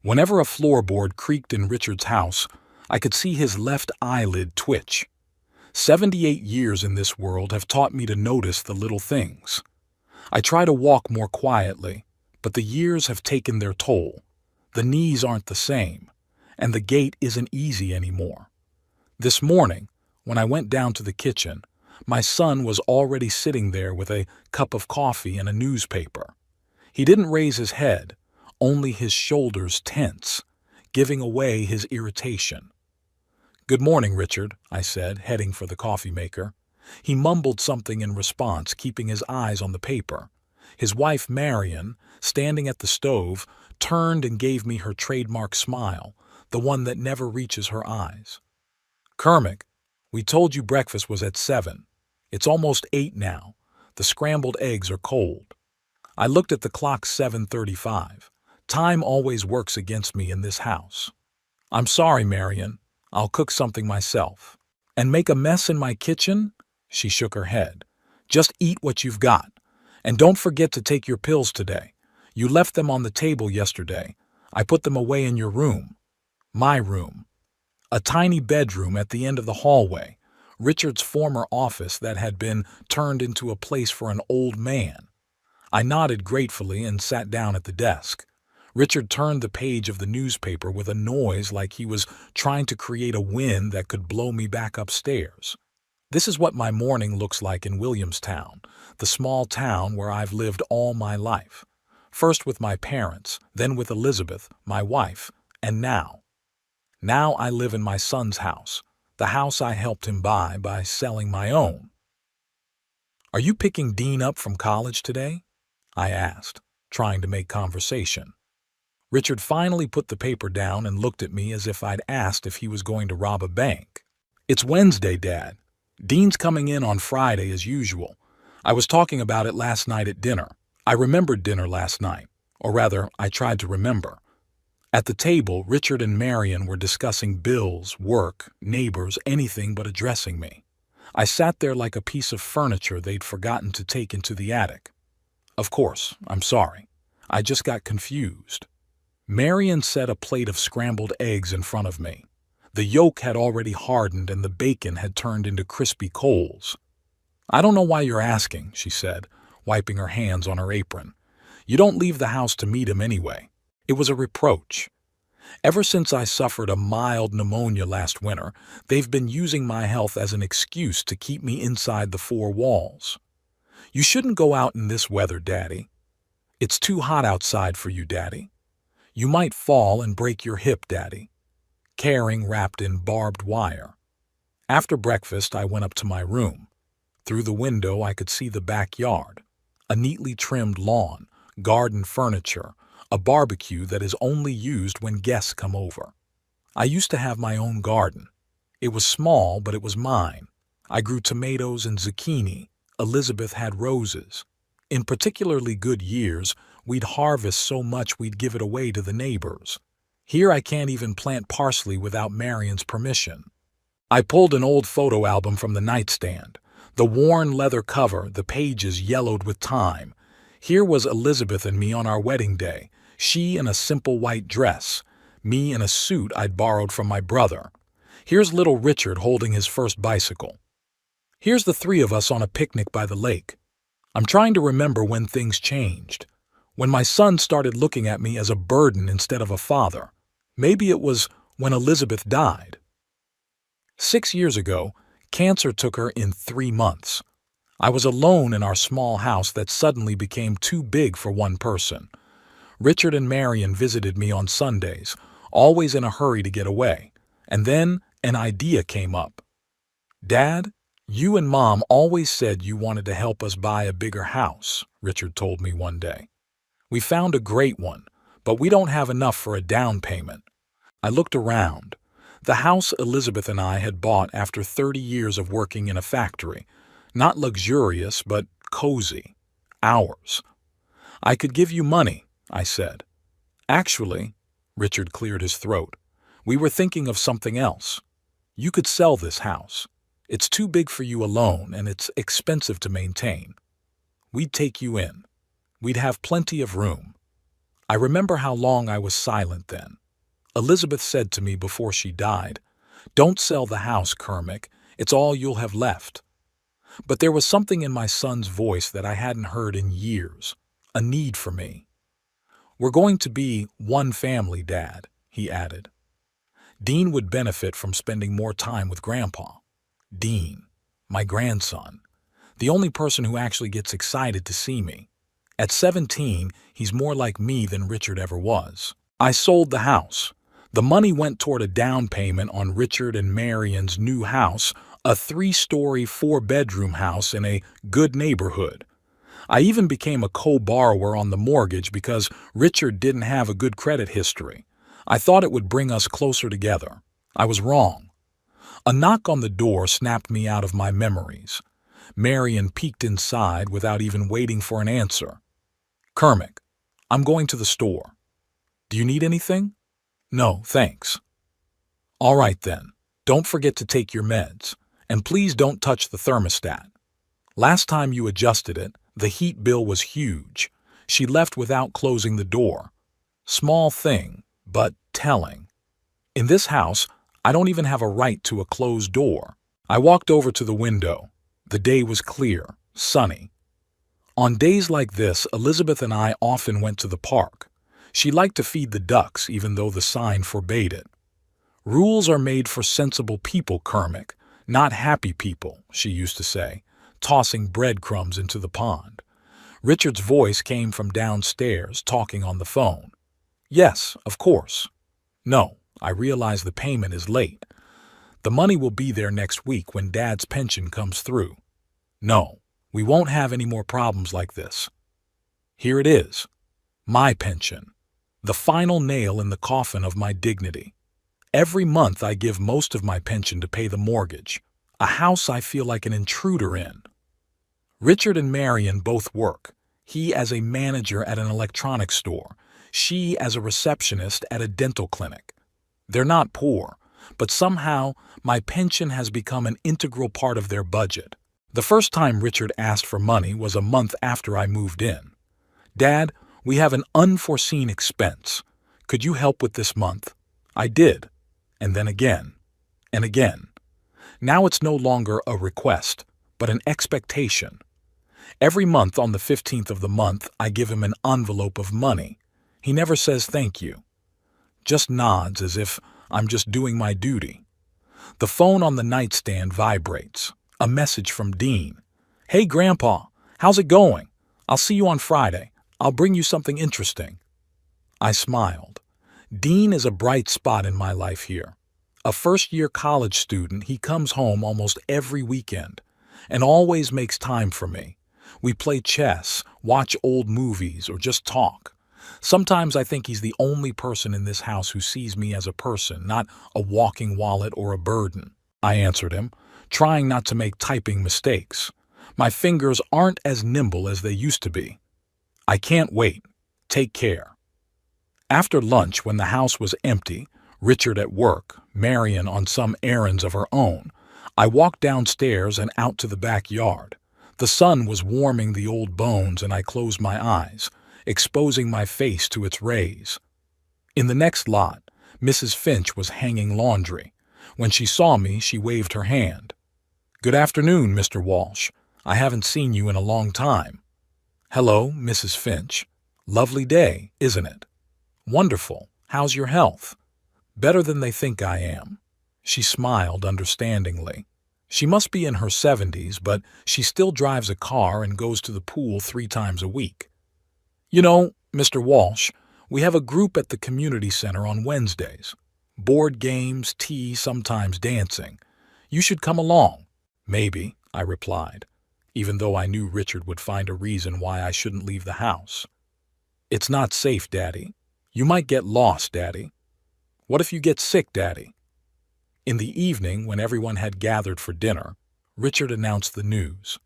Whenever a floorboard creaked in Richard's house, I could see his left eyelid twitch. 78 years in this world have taught me to notice the little things. I try to walk more quietly, but the years have taken their toll. The knees aren't the same, and the gait isn't easy anymore. This morning, when I went down to the kitchen, my son was already sitting there with a cup of coffee and a newspaper. He didn't raise his head, only his shoulders tense, giving away his irritation. "Good morning, Richard," I said, heading for the coffee maker. He mumbled something in response, keeping his eyes on the paper. His wife, Marion, standing at the stove, turned and gave me her trademark smile, the one that never reaches her eyes. "Kermit, we told you breakfast was at 7. It's almost 8 now. The scrambled eggs are cold." I looked at the clock. 7:35. Time always works against me in this house. "I'm sorry, Marion. I'll cook something myself." "And make a mess in my kitchen?" She shook her head. "Just eat what you've got. And don't forget to take your pills today. You left them on the table yesterday. I put them away in your room." My room. A tiny bedroom at the end of the hallway. Richard's former office that had been turned into a place for an old man. I nodded gratefully and sat down at the desk. Richard turned the page of the newspaper with a noise like he was trying to create a wind that could blow me back upstairs. This is what my morning looks like in Williamstown, the small town where I've lived all my life. First with my parents, then with Elizabeth, my wife, and now. Now I live in my son's house, the house I helped him buy by selling my own. "Are you picking Dean up from college today?" I asked, trying to make conversation. Richard finally put the paper down and looked at me as if I'd asked if he was going to rob a bank. "It's Wednesday, Dad. Dean's coming in on Friday as usual. I was talking about it last night at dinner. I remembered dinner last night, or rather, I tried to remember." At the table, Richard and Marion were discussing bills, work, neighbors, anything but addressing me. I sat there like a piece of furniture they'd forgotten to take into the attic. "Of course, I'm sorry. I just got confused." Marion set a plate of scrambled eggs in front of me. The yolk had already hardened and the bacon had turned into crispy coals. "I don't know why you're asking," she said, wiping her hands on her apron. "You don't leave the house to meet him anyway." It was a reproach. Ever since I suffered a mild pneumonia last winter, they've been using my health as an excuse to keep me inside the four walls. "You shouldn't go out in this weather, Daddy." "It's too hot outside for you, Daddy." "You might fall and break your hip, Daddy." Caring wrapped in barbed wire. After breakfast, I went up to my room. Through the window, I could see the backyard. A neatly trimmed lawn, garden furniture, a barbecue that is only used when guests come over. I used to have my own garden. It was small, but it was mine. I grew tomatoes and zucchini. Elizabeth had roses. In particularly good years, we'd harvest so much we'd give it away to the neighbors. Here I can't even plant parsley without Marion's permission. I pulled an old photo album from the nightstand. The worn leather cover, the pages yellowed with time. Here was Elizabeth and me on our wedding day, she in a simple white dress, me in a suit I'd borrowed from my brother. Here's little Richard holding his first bicycle. Here's the three of us on a picnic by the lake. I'm trying to remember when things changed. When my son started looking at me as a burden instead of a father. Maybe it was when Elizabeth died. 6 years ago, cancer took her in 3 months. I was alone in our small house that suddenly became too big for one person. Richard and Marion visited me on Sundays, always in a hurry to get away. And then an idea came up. "Dad, you and Mom always said you wanted to help us buy a bigger house," Richard told me one day. "We found a great one, but we don't have enough for a down payment." I looked around. The house Elizabeth and I had bought after 30 years of working in a factory. Not luxurious, but cozy. Ours. "I could give you money," I said. "Actually," Richard cleared his throat, "we were thinking of something else. You could sell this house. It's too big for you alone, and it's expensive to maintain. We'd take you in. We'd have plenty of room." I remember how long I was silent then. Elizabeth said to me before she died, "Don't sell the house, Kermit. It's all you'll have left." But there was something in my son's voice that I hadn't heard in years, a need for me. "We're going to be one family, Dad," he added. Dean would benefit from spending more time with Grandpa. Dean, my grandson, the only person who actually gets excited to see me. At 17, he's more like me than Richard ever was. I sold the house. The money went toward a down payment on Richard and Marion's new house, a 3-story, 4-bedroom house in a good neighborhood. I even became a co-borrower on the mortgage because Richard didn't have a good credit history. I thought it would bring us closer together. I was wrong. A knock on the door snapped me out of my memories. Marion peeked inside without even waiting for an answer. "Kermit, I'm going to the store. Do you need anything?" "No, thanks." "All right then. Don't forget to take your meds. And please don't touch the thermostat. Last time you adjusted it, the heat bill was huge." She left without closing the door. Small thing, but telling. In this house, I don't even have a right to a closed door. I walked over to the window. The day was clear, sunny. On days like this, Elizabeth and I often went to the park. She liked to feed the ducks, even though the sign forbade it. "Rules are made for sensible people, Kermit, not happy people," she used to say, tossing breadcrumbs into the pond. Richard's voice came from downstairs, talking on the phone. "Yes, of course." "No, I realize the payment is late. The money will be there next week when Dad's pension comes through. No, we won't have any more problems like this. Here it is. My pension. The final nail in the coffin of my dignity. Every month I give most of my pension to pay the mortgage, a house I feel like an intruder in." Richard and Marion both work, he as a manager at an electronics store, she as a receptionist at a dental clinic. They're not poor, but somehow my pension has become an integral part of their budget. The first time Richard asked for money was a month after I moved in. "Dad, we have an unforeseen expense. Could you help with this month?" I did, and then again, and again. Now it's no longer a request, but an expectation. Every month on the 15th of the month, I give him an envelope of money. He never says thank you. Just nods as if I'm just doing my duty. The phone on the nightstand vibrates. A message from Dean. "Hey, Grandpa, how's it going? I'll see you on Friday. I'll bring you something interesting." I smiled. Dean is a bright spot in my life here. A first-year college student, he comes home almost every weekend and always makes time for me. We play chess, watch old movies, or just talk. Sometimes I think he's the only person in this house who sees me as a person, not a walking wallet or a burden. I answered him, trying not to make typing mistakes. My fingers aren't as nimble as they used to be. "I can't wait. Take care." After lunch, when the house was empty, Richard at work, Marion on some errands of her own, I walked downstairs and out to the backyard. The sun was warming the old bones and I closed my eyes, exposing my face to its rays. In the next lot, Mrs. Finch was hanging laundry. When she saw me, she waved her hand. "Good afternoon, Mr. Walsh. I haven't seen you in a long time." "Hello, Mrs. Finch. Lovely day, isn't it?" "Wonderful. How's your health?" "Better than they think I am." She smiled understandingly. She must be in her 70s, but she still drives a car and goes to the pool 3 times a week. "You know, Mr. Walsh, we have a group at the community center on Wednesdays. Board games, tea, sometimes dancing. You should come along." "Maybe," I replied, even though I knew Richard would find a reason why I shouldn't leave the house. "It's not safe, Daddy. You might get lost, Daddy." "What if you get sick, Daddy?" In the evening, when everyone had gathered for dinner, Richard announced the news.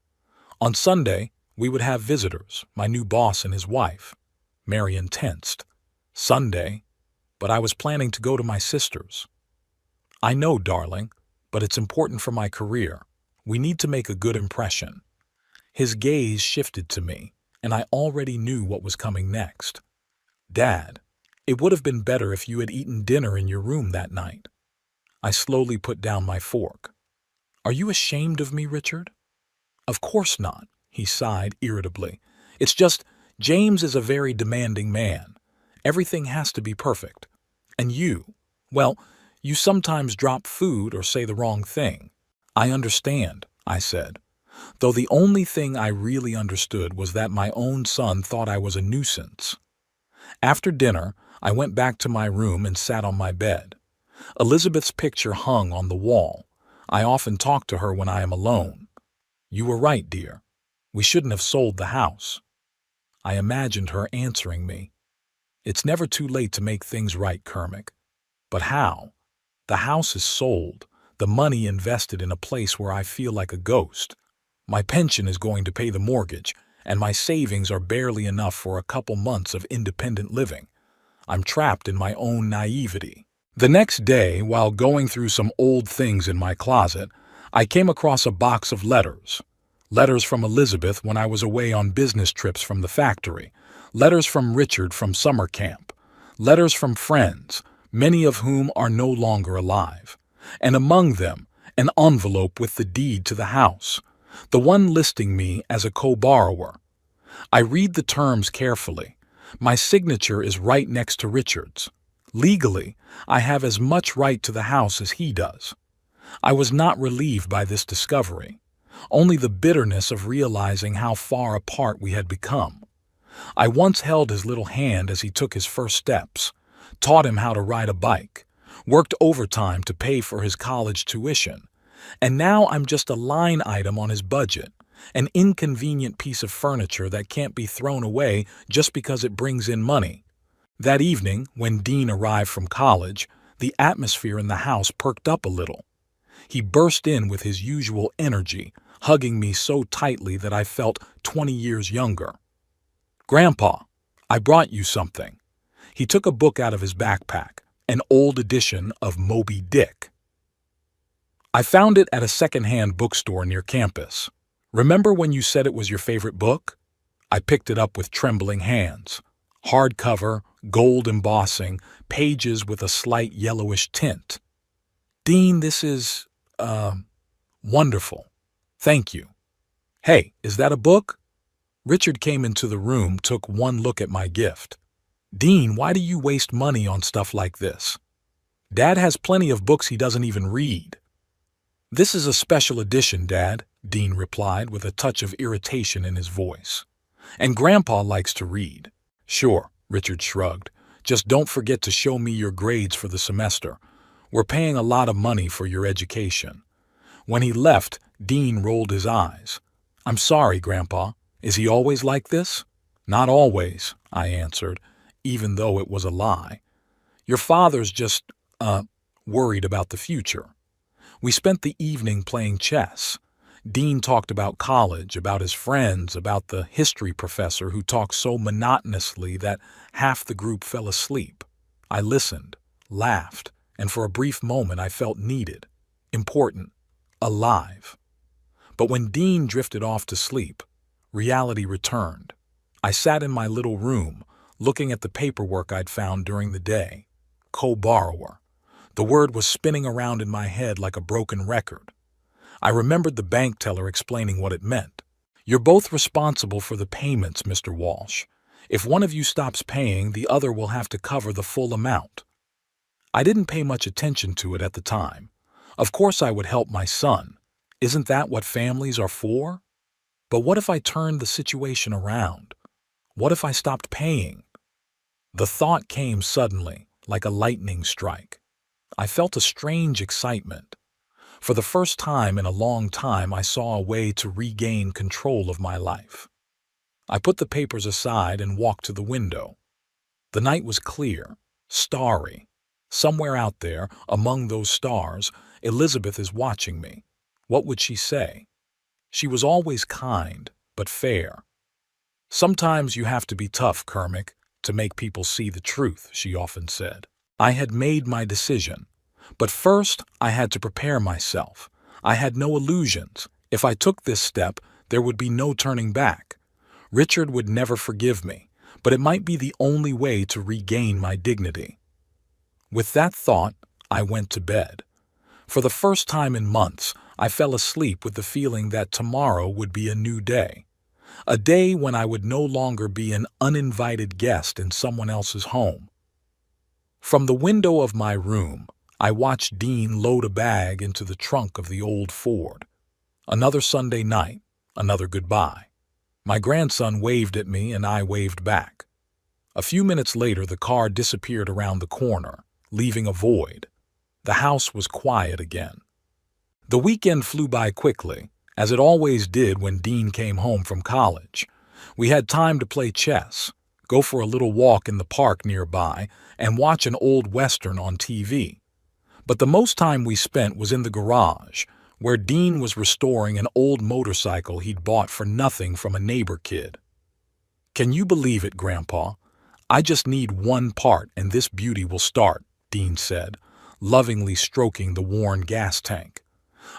On Sunday, we would have visitors, my new boss and his wife. Marion tensed. Sunday, but I was planning to go to my sister's. "I know, darling, but it's important for my career. We need to make a good impression." His gaze shifted to me, and I already knew what was coming next. Dad, it would have been better if you had eaten dinner in your room that night. I slowly put down my fork. Are you ashamed of me, Richard? Of course not, he sighed irritably. It's just, James is a very demanding man. Everything has to be perfect. And you, well, you sometimes drop food or say the wrong thing. I understand, I said, though the only thing I really understood was that my own son thought I was a nuisance. After dinner, I went back to my room and sat on my bed. Elizabeth's picture hung on the wall. I often talk to her when I am alone. You were right, dear. We shouldn't have sold the house. I imagined her answering me. It's never too late to make things right, Kermit. But how? The house is sold, the money invested in a place where I feel like a ghost. My pension is going to pay the mortgage, and my savings are barely enough for a couple months of independent living. I'm trapped in my own naivety. The next day, while going through some old things in my closet, I came across a box of letters. Letters from Elizabeth when I was away on business trips from the factory. Letters from Richard from summer camp. Letters from friends, many of whom are no longer alive. And among them, an envelope with the deed to the house, the one listing me as a co-borrower. I read the terms carefully. My signature is right next to Richard's. Legally, I have as much right to the house as he does. I was not relieved by this discovery, only the bitterness of realizing how far apart we had become. I once held his little hand as he took his first steps, taught him how to ride a bike, worked overtime to pay for his college tuition, and now I'm just a line item on his budget, an inconvenient piece of furniture that can't be thrown away just because it brings in money. That evening, when Dean arrived from college, the atmosphere in the house perked up a little. He burst in with his usual energy, hugging me so tightly that I felt 20 years younger. Grandpa, I brought you something. He took a book out of his backpack, an old edition of Moby Dick. I found it at a second-hand bookstore near campus. Remember when you said it was your favorite book? I picked it up with trembling hands. Hardcover, gold embossing, pages with a slight yellowish tint. Dean, this is, wonderful. Thank you. Hey, is that a book? Richard came into the room, took one look at my gift. Dean, why do you waste money on stuff like this? Dad has plenty of books he doesn't even read. This is a special edition, Dad, Dean replied with a touch of irritation in his voice. And Grandpa likes to read. Sure, Richard shrugged. Just don't forget to show me your grades for the semester. We're paying a lot of money for your education. When he left, Dean rolled his eyes. I'm sorry, Grandpa. Is he always like this? Not always, I answered, even though it was a lie. Your father's just, worried about the future. We spent the evening playing chess. Dean talked about college, about his friends, about the history professor who talked so monotonously that half the group fell asleep. I listened, laughed, and for a brief moment I felt needed, important, alive. But when Dean drifted off to sleep, reality returned. I sat in my little room, looking at the paperwork I'd found during the day. Co-borrower. The word was spinning around in my head like a broken record. I remembered the bank teller explaining what it meant. You're both responsible for the payments, Mr. Walsh. If one of you stops paying, the other will have to cover the full amount. I didn't pay much attention to it at the time. Of course I would help my son. Isn't that what families are for? But what if I turned the situation around? What if I stopped paying? The thought came suddenly, like a lightning strike. I felt a strange excitement. For the first time in a long time, I saw a way to regain control of my life. I put the papers aside and walked to the window. The night was clear, starry. Somewhere out there, among those stars, Elizabeth is watching me. What would she say? She was always kind, but fair. Sometimes you have to be tough, Kermit, to make people see the truth, she often said. I had made my decision. But first, I had to prepare myself. I had no illusions. If I took this step, there would be no turning back. Richard would never forgive me, but it might be the only way to regain my dignity. With that thought, I went to bed. For the first time in months, I fell asleep with the feeling that tomorrow would be a new day. A day when I would no longer be an uninvited guest in someone else's home. From the window of my room, I watched Dean load a bag into the trunk of the old Ford. Another Sunday night, another goodbye. My grandson waved at me and I waved back. A few minutes later, the car disappeared around the corner, leaving a void. The house was quiet again. The weekend flew by quickly, as it always did when Dean came home from college. We had time to play chess, go for a little walk in the park nearby, and watch an old Western on TV. But the most time we spent was in the garage, where Dean was restoring an old motorcycle he'd bought for nothing from a neighbor kid. "Can you believe it, Grandpa? I just need one part and this beauty will start," Dean said, lovingly stroking the worn gas tank.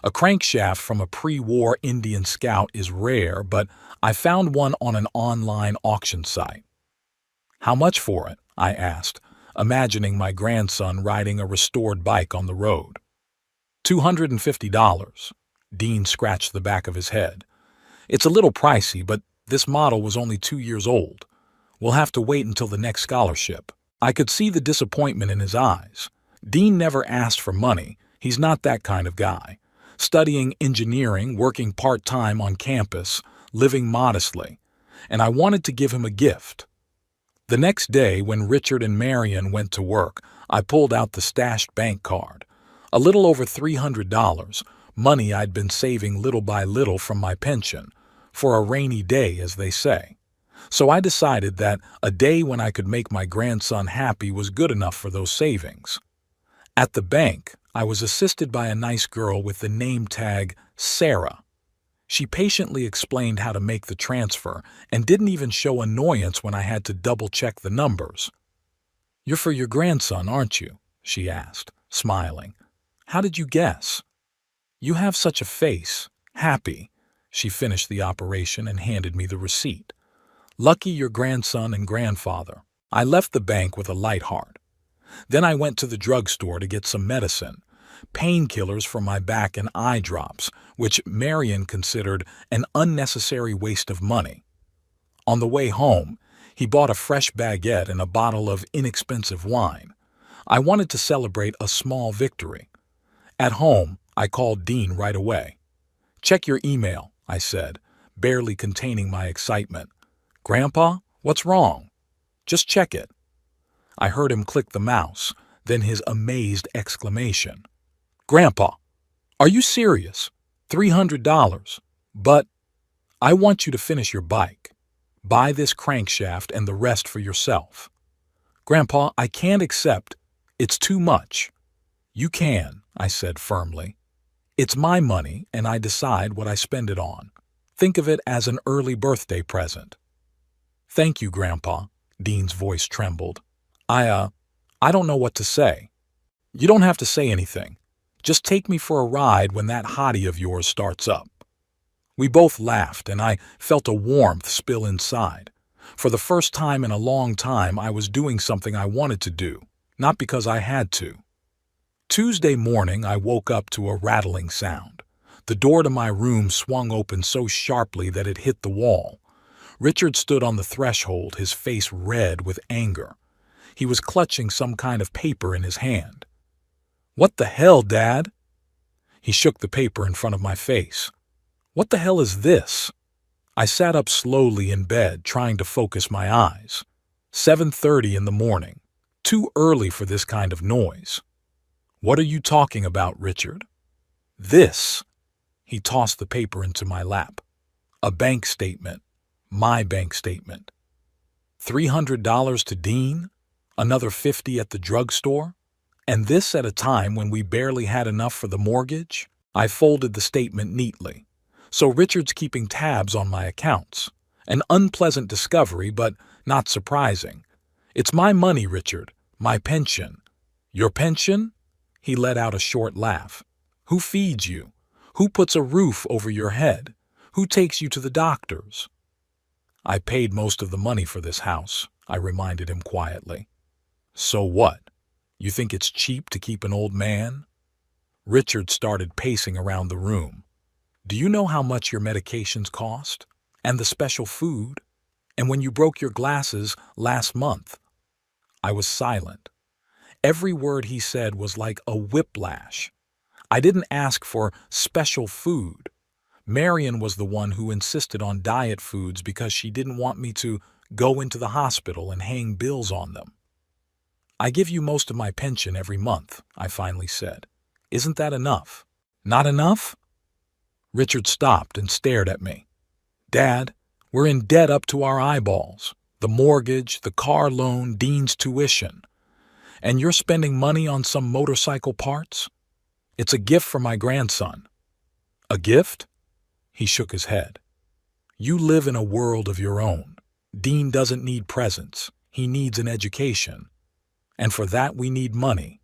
A crankshaft from a pre-war Indian Scout is rare, but I found one on an online auction site. "How much for it?" I asked, imagining my grandson riding a restored bike on the road. $250. Dean scratched the back of his head. "It's a little pricey, but this model was only 2 years old. We'll have to wait until the next scholarship." I could see the disappointment in his eyes. Dean never asked for money. He's not that kind of guy. Studying engineering, working part-time on campus, living modestly. And I wanted to give him a gift. The next day, when Richard and Marion went to work, I pulled out the stashed bank card. A little over $300, money I'd been saving little by little from my pension, for a rainy day, as they say. So I decided that a day when I could make my grandson happy was good enough for those savings. At the bank, I was assisted by a nice girl with the name tag Sarah. She patiently explained how to make the transfer and didn't even show annoyance when I had to double-check the numbers. "You're for your grandson, aren't you?" she asked, smiling. "How did you guess?" "You have such a face. Happy." She finished the operation and handed me the receipt. "Lucky your grandson and grandfather." I left the bank with a light heart. Then I went to the drugstore to get some medicine, painkillers for my back and eye drops, which Marion considered an unnecessary waste of money. On the way home, he bought a fresh baguette and a bottle of inexpensive wine. I wanted to celebrate a small victory. At home, I called Dean right away. "Check your email," I said, barely containing my excitement. "Grandpa, what's wrong?" "Just check it." I heard him click the mouse, then his amazed exclamation. "Grandpa, are you serious? $300? But I want you to finish your bike. Buy this crankshaft and the rest for yourself." "Grandpa, I can't accept. It's too much." "You can," I said firmly. "It's my money and I decide what I spend it on. Think of it as an early birthday present." "Thank you, Grandpa." Dean's voice trembled. I don't know what to say." "You don't have to say anything. Just take me for a ride when that hottie of yours starts up." We both laughed, and I felt a warmth spill inside. For the first time in a long time, I was doing something I wanted to do, not because I had to. Tuesday morning, I woke up to a rattling sound. The door to my room swung open so sharply that it hit the wall. Richard stood on the threshold, his face red with anger. He was clutching some kind of paper in his hand. "What the hell, Dad?" He shook the paper in front of my face. "What the hell is this?" I sat up slowly in bed, trying to focus my eyes. 7:30 in the morning. Too early for this kind of noise. "What are you talking about, Richard?" "This." He tossed the paper into my lap. A bank statement. My bank statement. $300 to Dean? Another $50 at the drugstore? And this at a time when we barely had enough for the mortgage? I folded the statement neatly. So Richard's keeping tabs on my accounts. An unpleasant discovery, but not surprising. "It's my money, Richard. My pension." "Your pension?" He let out a short laugh. "Who feeds you? Who puts a roof over your head? Who takes you to the doctors?" "I paid most of the money for this house," I reminded him quietly. So what? You think it's cheap to keep an old man? Richard started pacing around the room. Do you know how much your medications cost? And the special food? And when you broke your glasses last month? I was silent. Every word he said was like a whiplash. I didn't ask for special food. Marion was the one who insisted on diet foods because she didn't want me to go into the hospital and hang bills on them. I give you most of my pension every month, I finally said. Isn't that enough? Not enough? Richard stopped and stared at me. Dad, we're in debt up to our eyeballs. The mortgage, the car loan, Dean's tuition. And you're spending money on some motorcycle parts? It's a gift for my grandson. A gift? He shook his head. You live in a world of your own. Dean doesn't need presents. He needs an education. And for that we need money.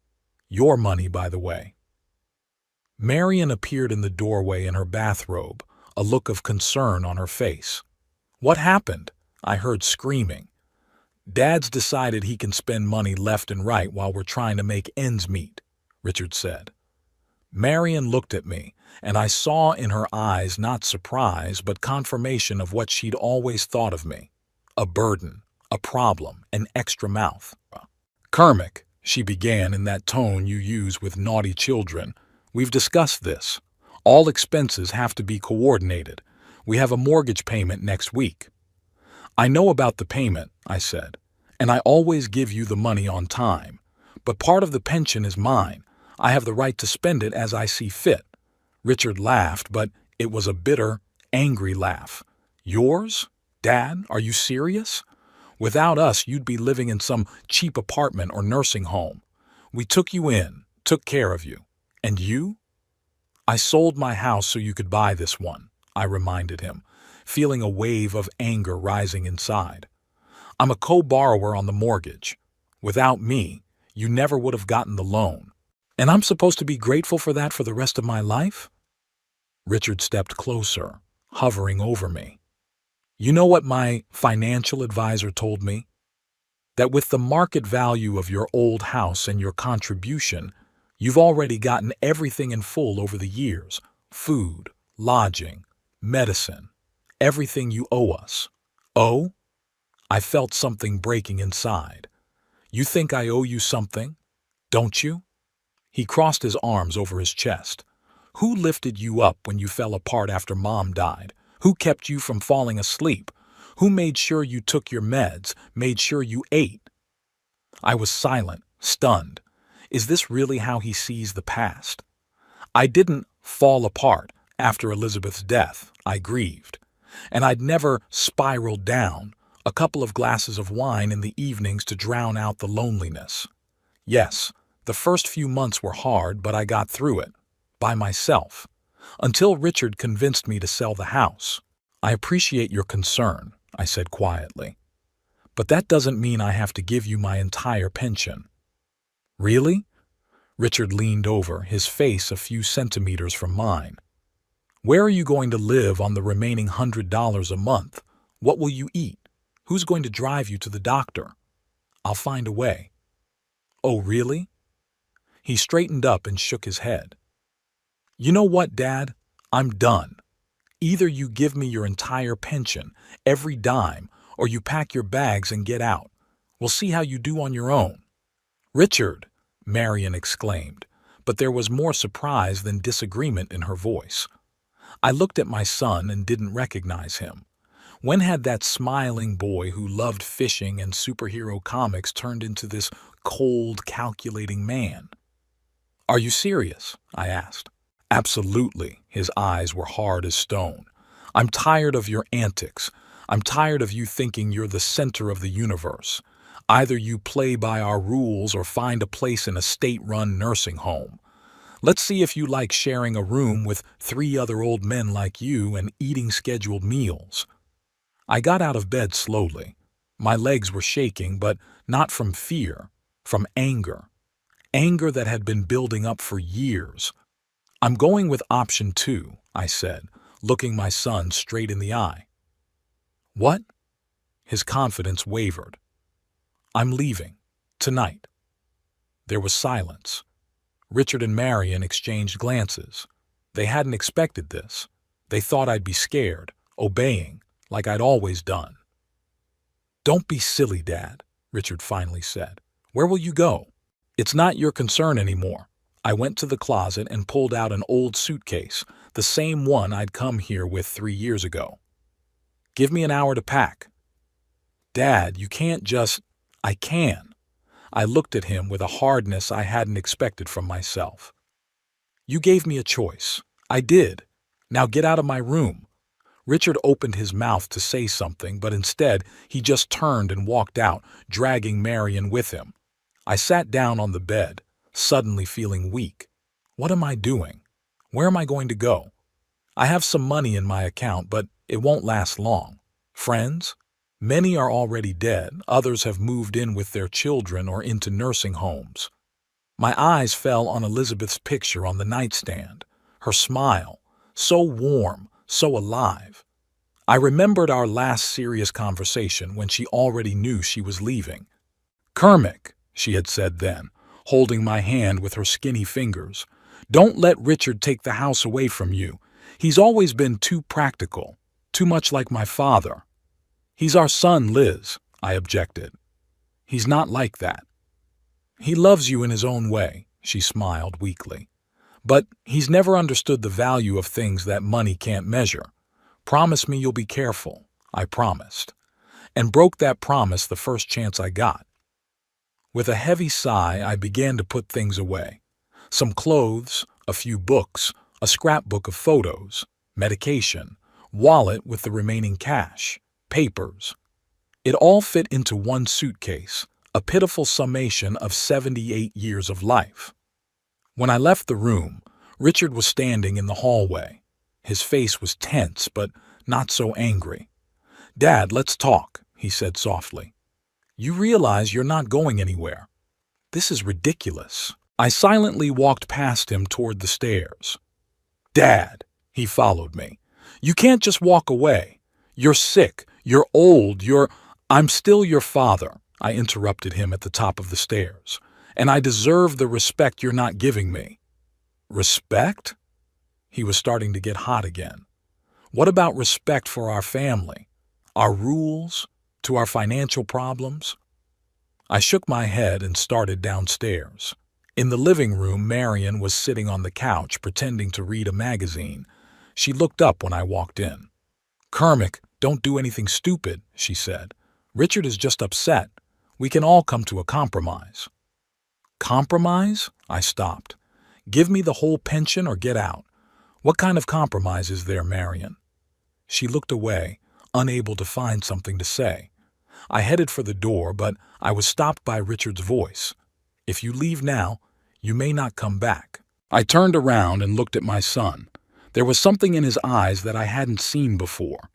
Your money, by the way. Marion appeared in the doorway in her bathrobe, a look of concern on her face. What happened? I heard screaming. Dad's decided he can spend money left and right while we're trying to make ends meet, Richard said. Marion looked at me, and I saw in her eyes not surprise but confirmation of what she'd always thought of me. A burden, a problem, an extra mouth. Kermick, she began in that tone you use with naughty children, we've discussed this. All expenses have to be coordinated. We have a mortgage payment next week. I know about the payment, I said, and I always give you the money on time. But part of the pension is mine. I have the right to spend it as I see fit. Richard laughed, but it was a bitter, angry laugh. Yours? Dad, are you serious? Without us, you'd be living in some cheap apartment or nursing home. We took you in, took care of you. And you? I sold my house so you could buy this one, I reminded him, feeling a wave of anger rising inside. I'm a co-borrower on the mortgage. Without me, you never would have gotten the loan. And I'm supposed to be grateful for that for the rest of my life? Richard stepped closer, hovering over me. You know what my financial advisor told me? That with the market value of your old house and your contribution, you've already gotten everything in full over the years. Food, lodging, medicine, everything you owe us. Owe? I felt something breaking inside. You think I owe you something? Don't you? He crossed his arms over his chest. Who lifted you up when you fell apart after Mom died? Who kept you from falling asleep? Who made sure you took your meds, made sure you ate? I was silent, stunned. Is this really how he sees the past? I didn't fall apart after Elizabeth's death. I grieved. And I'd never spiraled down, a couple of glasses of wine in the evenings to drown out the loneliness. Yes, the first few months were hard, but I got through it. By myself. Until Richard convinced me to sell the house. I appreciate your concern, I said quietly. But that doesn't mean I have to give you my entire pension. Really? Richard leaned over, his face a few centimeters from mine. Where are you going to live on the remaining $100 a month? What will you eat? Who's going to drive you to the doctor? I'll find a way. Oh, really? He straightened up and shook his head. You know what, Dad? I'm done. Either you give me your entire pension, every dime, or you pack your bags and get out. We'll see how you do on your own. Richard, Marion exclaimed, but there was more surprise than disagreement in her voice. I looked at my son and didn't recognize him. When had that smiling boy who loved fishing and superhero comics turned into this cold, calculating man? Are you serious? I asked. Absolutely. His eyes were hard as stone. I'm tired of your antics. I'm tired of you thinking you're the center of the universe. Either you play by our rules or find a place in a state-run nursing home. Let's see if you like sharing a room with 3 other old men like you and eating scheduled meals. I got out of bed slowly. My legs were shaking, but not from fear, from anger. Anger that had been building up for years. I'm going with option 2, I said, looking my son straight in the eye. What? His confidence wavered. I'm leaving. Tonight." There was silence. Richard and Marion exchanged glances. They hadn't expected this. They thought I'd be scared, obeying, like I'd always done. "Don't be silly, Dad," Richard finally said. "Where will you go?" "It's not your concern anymore." I went to the closet and pulled out an old suitcase, the same one I'd come here with 3 years ago. "Give me an hour to pack." "Dad, you can't just—" "I can." I looked at him with a hardness I hadn't expected from myself. "You gave me a choice. I did. Now get out of my room." Richard opened his mouth to say something, but instead he just turned and walked out, dragging Marion with him. I sat down on the bed, suddenly feeling weak. What am I doing? Where am I going to go? I have some money in my account, but it won't last long. Friends? Many are already dead, others have moved in with their children or into nursing homes. My eyes fell on Elizabeth's picture on the nightstand, her smile, so warm, so alive. I remembered our last serious conversation when she already knew she was leaving. "Kermit," she had said then, holding my hand with her skinny fingers, "don't let Richard take the house away from you. He's always been too practical, too much like my father." "He's our son, Liz," I objected. "He's not like that." "He loves you in his own way," she smiled weakly. "But he's never understood the value of things that money can't measure. Promise me you'll be careful." I promised, and broke that promise the first chance I got. With a heavy sigh, I began to put things away. Some clothes, a few books, a scrapbook of photos, medication, wallet with the remaining cash, papers. It all fit into one suitcase, a pitiful summation of 78 years of life. When I left the room, Richard was standing in the hallway. His face was tense, but not so angry. "Dad, let's talk," he said softly. "You realize you're not going anywhere." "This is ridiculous." I silently walked past him toward the stairs. "Dad," he followed me. "You can't just walk away. You're sick, you're old, I'm still your father," I interrupted him at the top of the stairs, "and I deserve the respect you're not giving me." "Respect?" He was starting to get hot again. "What about respect for our family, our rules, to our financial problems?" I shook my head and started downstairs. In the living room, Marion was sitting on the couch pretending to read a magazine. She looked up when I walked in. "Kermit, don't do anything stupid," she said. "Richard is just upset. We can all come to a compromise." "Compromise?" I stopped. "Give me the whole pension or get out. What kind of compromise is there, Marion?" She looked away, unable to find something to say. I headed for the door, but I was stopped by Richard's voice. "If you leave now, you may not come back." I turned around and looked at my son. There was something in his eyes that I hadn't seen before.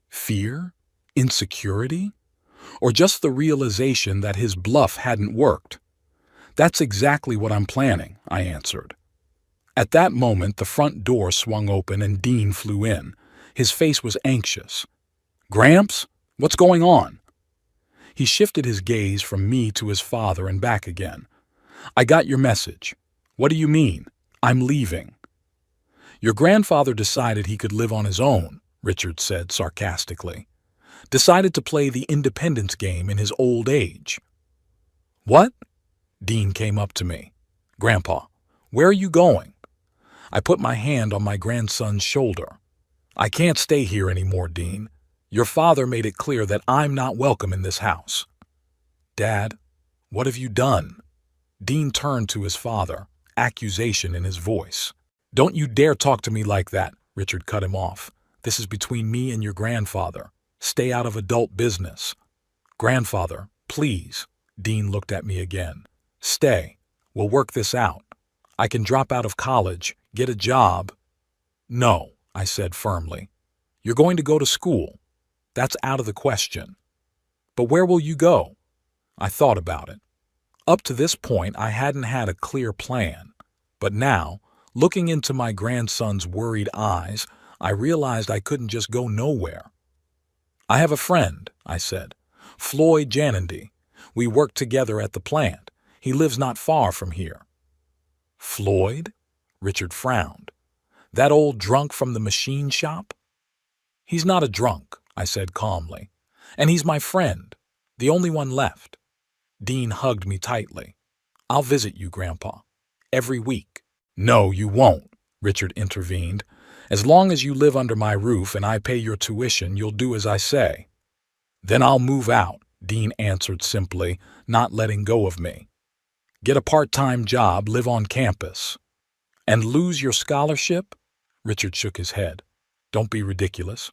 Fear? Insecurity? Or just the realization that his bluff hadn't worked? "That's exactly what I'm planning," I answered. At that moment, the front door swung open and Dean flew in. His face was anxious. "Gramps, what's going on?" He shifted his gaze from me to his father and back again. "I got your message." "What do you mean?" "I'm leaving." "Your grandfather decided he could live on his own," Richard said sarcastically. "Decided to play the independence game in his old age." "What?" Dean came up to me. "Grandpa, where are you going?" I put my hand on my grandson's shoulder. "I can't stay here anymore, Dean. Your father made it clear that I'm not welcome in this house." "Dad, what have you done?" Dean turned to his father, accusation in his voice. "Don't you dare talk to me like that," Richard cut him off. "This is between me and your grandfather. Stay out of adult business." "Grandfather, please." Dean looked at me again. "Stay. We'll work this out. I can drop out of college, get a job." "No," I said firmly. "You're going to go to school. That's out of the question." "But where will you go?" I thought about it. Up to this point, I hadn't had a clear plan. But now, looking into my grandson's worried eyes, I realized I couldn't just go nowhere. "I have a friend," I said. "Floyd Janandy. We work together at the plant. He lives not far from here." "Floyd?" Richard frowned. "That old drunk from the machine shop?" "He's not a drunk," I said calmly. "And he's my friend, the only one left." Dean hugged me tightly. "I'll visit you, Grandpa. Every week." "No, you won't," Richard intervened. "As long as you live under my roof and I pay your tuition, you'll do as I say." "Then I'll move out," Dean answered simply, not letting go of me. "Get a part-time job, live on campus." "And lose your scholarship?" Richard shook his head. "Don't be ridiculous."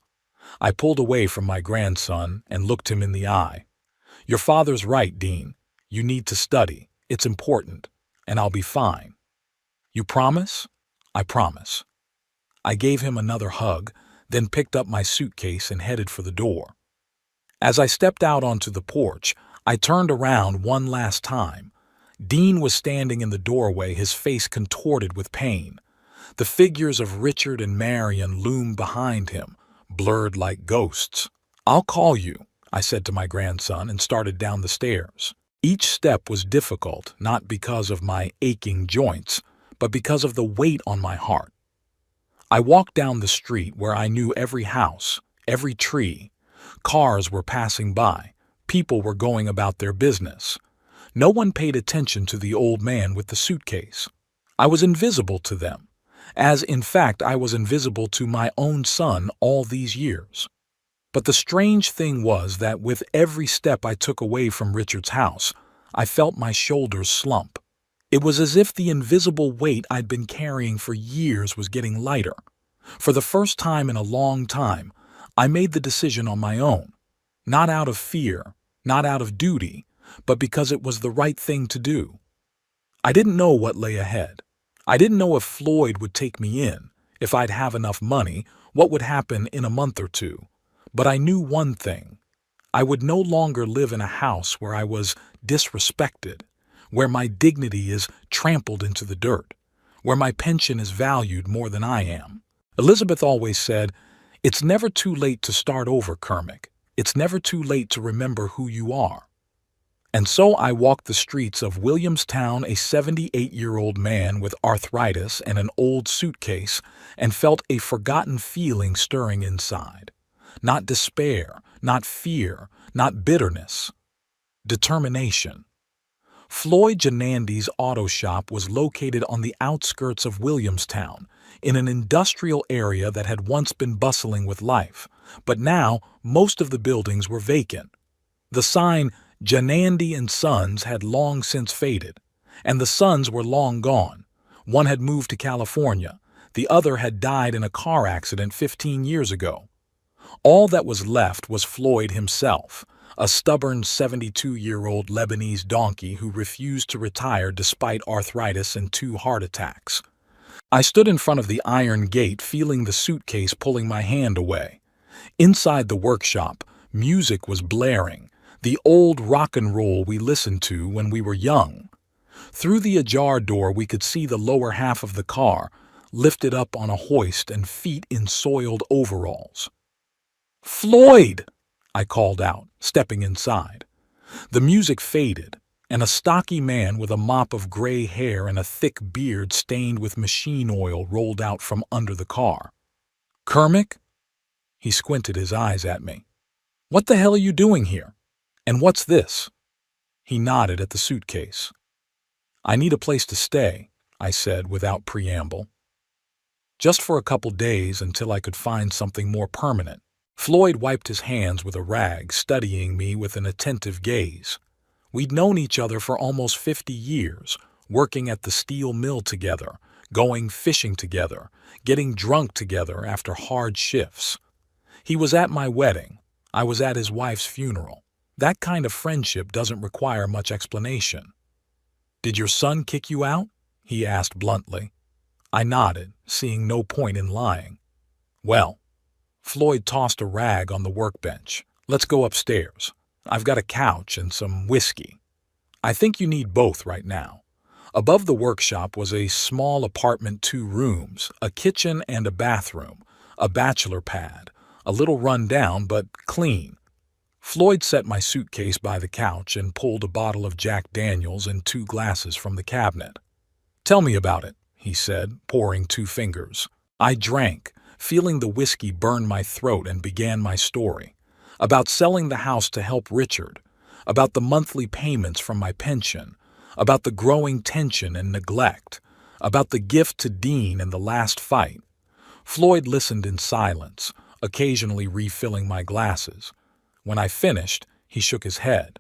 I pulled away from my grandson and looked him in the eye. "Your father's right, Dean. You need to study. It's important. And I'll be fine." "You promise?" "I promise." I gave him another hug, then picked up my suitcase and headed for the door. As I stepped out onto the porch, I turned around one last time. Dean was standing in the doorway, his face contorted with pain. The figures of Richard and Marion loomed behind him, blurred like ghosts. "I'll call you," I said to my grandson and started down the stairs. Each step was difficult, not because of my aching joints, but because of the weight on my heart. I walked down the street where I knew every house, every tree. Cars were passing by. People were going about their business. No one paid attention to the old man with the suitcase. I was invisible to them, as in fact I was invisible to my own son all these years. But the strange thing was that with every step I took away from Richard's house, I felt my shoulders slump. It was as if the invisible weight I'd been carrying for years was getting lighter. For the first time in a long time, I made the decision on my own, not out of fear, not out of duty, but because it was the right thing to do. I didn't know what lay ahead. I didn't know if Floyd would take me in, if I'd have enough money, what would happen in a month or two. But I knew one thing. I would no longer live in a house where I was disrespected, where my dignity is trampled into the dirt, where my pension is valued more than I am. Elizabeth always said, "It's never too late to start over, Kermit. It's never too late to remember who you are." And so I walked the streets of Williamstown, a 78-year-old man with arthritis and an old suitcase, and felt a forgotten feeling stirring inside. Not despair, not fear, not bitterness. Determination. Floyd Janandy's auto shop was located on the outskirts of Williamstown, in an industrial area that had once been bustling with life, but now most of the buildings were vacant. The sign, Janandy and Sons, had long since faded, and the sons were long gone. One had moved to California, the other had died in a car accident 15 years ago. All that was left was Floyd himself, a stubborn 72-year-old Lebanese donkey who refused to retire despite arthritis and 2 heart attacks. I stood in front of the iron gate, feeling the suitcase pulling my hand away. Inside the workshop, music was blaring, the old rock and roll we listened to when we were young. Through the ajar door we could see the lower half of the car, lifted up on a hoist and feet in soiled overalls. "Floyd!" I called out, stepping inside. The music faded, and a stocky man with a mop of gray hair and a thick beard stained with machine oil rolled out from under the car. "Kermit?" He squinted his eyes at me. "What the hell are you doing here? And what's this?" He nodded at the suitcase. "I need a place to stay," I said without preamble. "Just for a couple days until I could find something more permanent." Floyd wiped his hands with a rag, studying me with an attentive gaze. We'd known each other for almost 50 years, working at the steel mill together, going fishing together, getting drunk together after hard shifts. He was at my wedding. I was at his wife's funeral. That kind of friendship doesn't require much explanation. "Did your son kick you out?" he asked bluntly. I nodded, seeing no point in lying. "Well," Floyd tossed a rag on the workbench. "Let's go upstairs. I've got a couch and some whiskey. I think you need both right now." Above the workshop was a small apartment, 2 rooms, a kitchen and a bathroom, a bachelor pad, a little run down but clean. Floyd set my suitcase by the couch and pulled a bottle of Jack Daniels and 2 glasses from the cabinet. "Tell me about it," he said, pouring 2 fingers. I drank, feeling the whiskey burn my throat, and began my story. About selling the house to help Richard, about the monthly payments from my pension, about the growing tension and neglect, about the gift to Dean and the last fight. Floyd listened in silence, occasionally refilling my glasses. When I finished, he shook his head.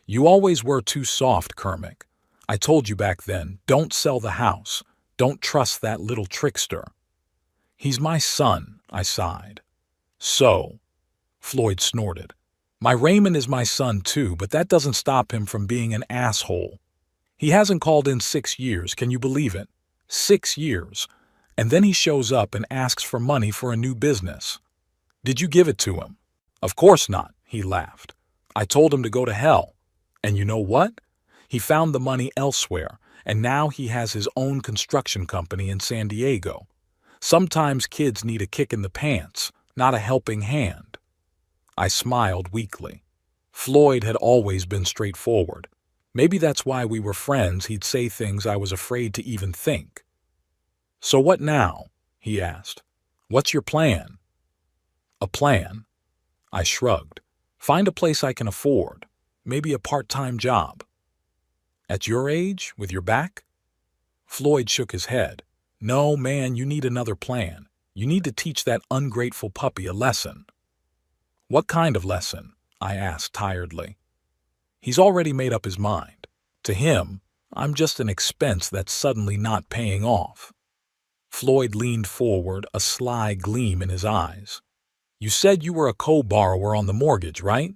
"You always were too soft, Kermit. I told you back then, don't sell the house. Don't trust that little trickster." "He's my son," I sighed. "So?" Floyd snorted. "My Raymond is my son too, but that doesn't stop him from being an asshole. He hasn't called in 6 years, can you believe it? 6 years. And then he shows up and asks for money for a new business. Did you give it to him?" "Of course not," he laughed. "I told him to go to hell. And you know what? He found the money elsewhere, and now he has his own construction company in San Diego. Sometimes kids need a kick in the pants, not a helping hand." I smiled weakly. Floyd had always been straightforward. Maybe that's why we were friends. He'd say things I was afraid to even think. "So what now?" he asked. "What's your plan?" "A plan?" I shrugged. "Find a place I can afford. Maybe a part-time job." "At your age, with your back?" Floyd shook his head. "No, man, you need another plan. You need to teach that ungrateful puppy a lesson." "What kind of lesson?" I asked tiredly. "He's already made up his mind. To him, I'm just an expense that's suddenly not paying off." Floyd leaned forward, a sly gleam in his eyes. "You said you were a co-borrower on the mortgage, right?"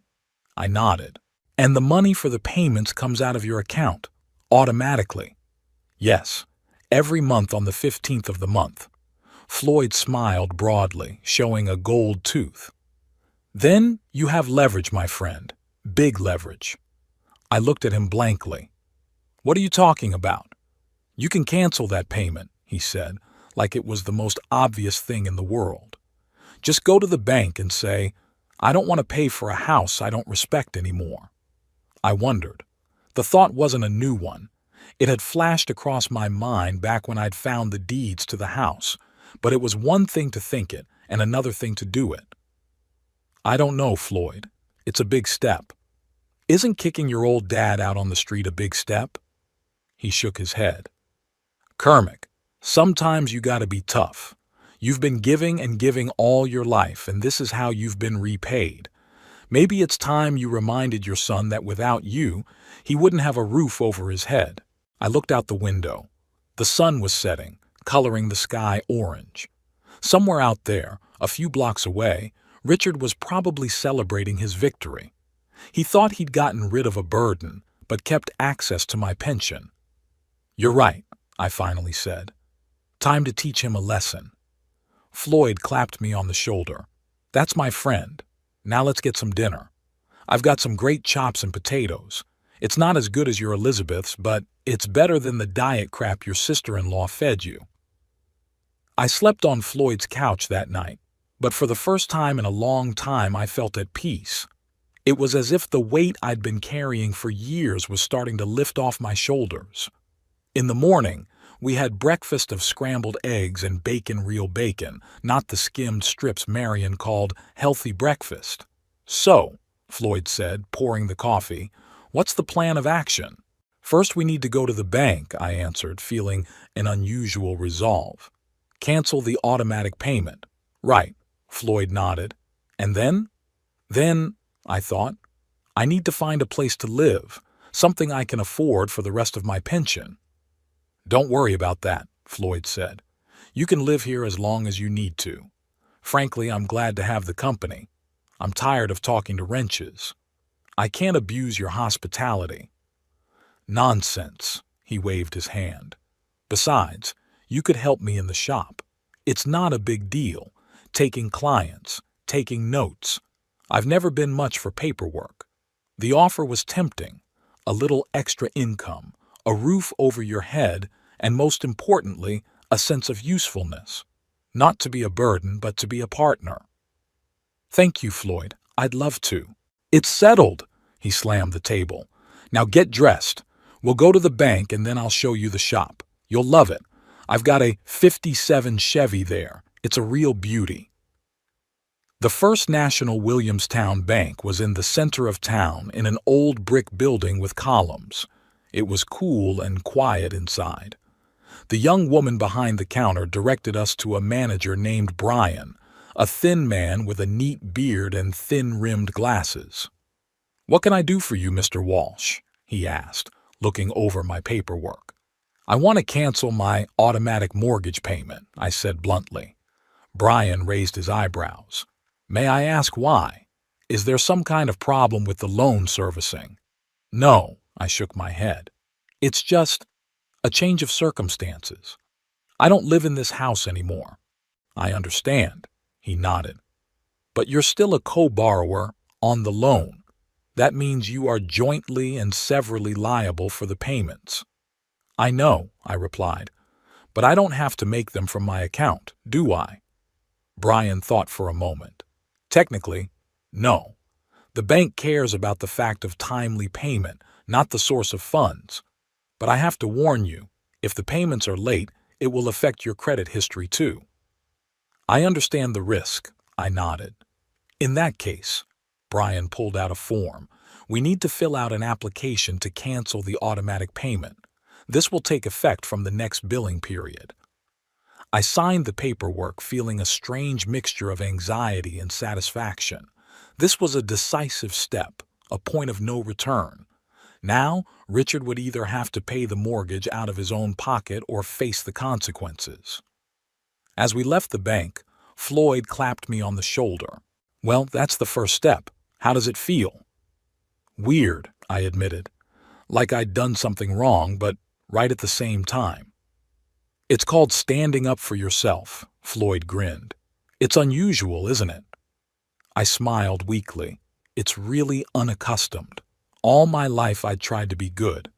I nodded. "And the money for the payments comes out of your account, automatically?" "Yes, every month on the 15th of the month." Floyd smiled broadly, showing a gold tooth. "Then you have leverage, my friend. Big leverage." I looked at him blankly. "What are you talking about?" "You can cancel that payment," he said, like it was the most obvious thing in the world. "Just go to the bank and say, 'I don't want to pay for a house I don't respect anymore.'" I wondered. The thought wasn't a new one. It had flashed across my mind back when I'd found the deeds to the house, but it was one thing to think it and another thing to do it. "I don't know, Floyd. It's a big step." "Isn't kicking your old dad out on the street a big step?" He shook his head. "Kermit, sometimes you gotta be tough. You've been giving and giving all your life, and this is how you've been repaid. Maybe it's time you reminded your son that without you, he wouldn't have a roof over his head." I looked out the window. The sun was setting, coloring the sky orange. Somewhere out there, a few blocks away, Richard was probably celebrating his victory. He thought he'd gotten rid of a burden, but kept access to my pension. "You're right," I finally said. "Time to teach him a lesson." Floyd clapped me on the shoulder. "That's my friend. Now let's get some dinner. I've got some great chops and potatoes. It's not as good as your Elizabeth's, but it's better than the diet crap your sister-in-law fed you." I slept on Floyd's couch that night, but for the first time in a long time I felt at peace. It was as if the weight I'd been carrying for years was starting to lift off my shoulders. In the morning, we had breakfast of scrambled eggs and bacon, real bacon, not the skimmed strips Marion called healthy breakfast. "So," Floyd said, pouring the coffee, "what's the plan of action?" "First we need to go to the bank," I answered, feeling an unusual resolve. "Cancel the automatic payment." "Right," Floyd nodded. "And then?" "Then," I thought, "I need to find a place to live, something I can afford for the rest of my pension." "Don't worry about that," Floyd said. "You can live here as long as you need to. Frankly, I'm glad to have the company. I'm tired of talking to wrenches. I can't abuse your hospitality." "Nonsense," he waved his hand. "Besides, you could help me in the shop. It's not a big deal. Taking clients, taking notes. I've never been much for paperwork." The offer was tempting. A little extra income, a roof over your head, and most importantly, a sense of usefulness. Not to be a burden, but to be a partner. "Thank you, Floyd. I'd love to." It's settled. He slammed the table. Now get dressed. We'll go to the bank and then I'll show you the shop. You'll love it. I've got a '57 Chevy there. It's a real beauty. The First National Williamstown Bank was in the center of town in an old brick building with columns. It was cool and quiet inside. The young woman behind the counter directed us to a manager named Brian, a thin man with a neat beard and thin-rimmed glasses. "What can I do for you, Mr. Walsh?" he asked, looking over my paperwork. "I want to cancel my automatic mortgage payment," I said bluntly. Brian raised his eyebrows. "May I ask why? Is there some kind of problem with the loan servicing?" "No," I shook my head. "It's just a change of circumstances. I don't live in this house anymore." "I understand," he nodded. "But you're still a co-borrower on the loan. That means you are jointly and severally liable for the payments." "I know," I replied, "but I don't have to make them from my account, do I?" Brian thought for a moment. "Technically, no. The bank cares about the fact of timely payment, not the source of funds. But I have to warn you, if the payments are late, it will affect your credit history too." "I understand the risk," I nodded. "In that case," Brian pulled out a form, "we need to fill out an application to cancel the automatic payment. This will take effect from the next billing period." I signed the paperwork feeling a strange mixture of anxiety and satisfaction. This was a decisive step, a point of no return. Now, Richard would either have to pay the mortgage out of his own pocket or face the consequences. As we left the bank, Floyd clapped me on the shoulder. "Well, that's the first step. How does it feel?" "Weird," I admitted. "Like I'd done something wrong, but right at the same time." "It's called standing up for yourself," Floyd grinned. "It's unusual, isn't it?" I smiled weakly. It's really unaccustomed. All my life I'd tried to be good.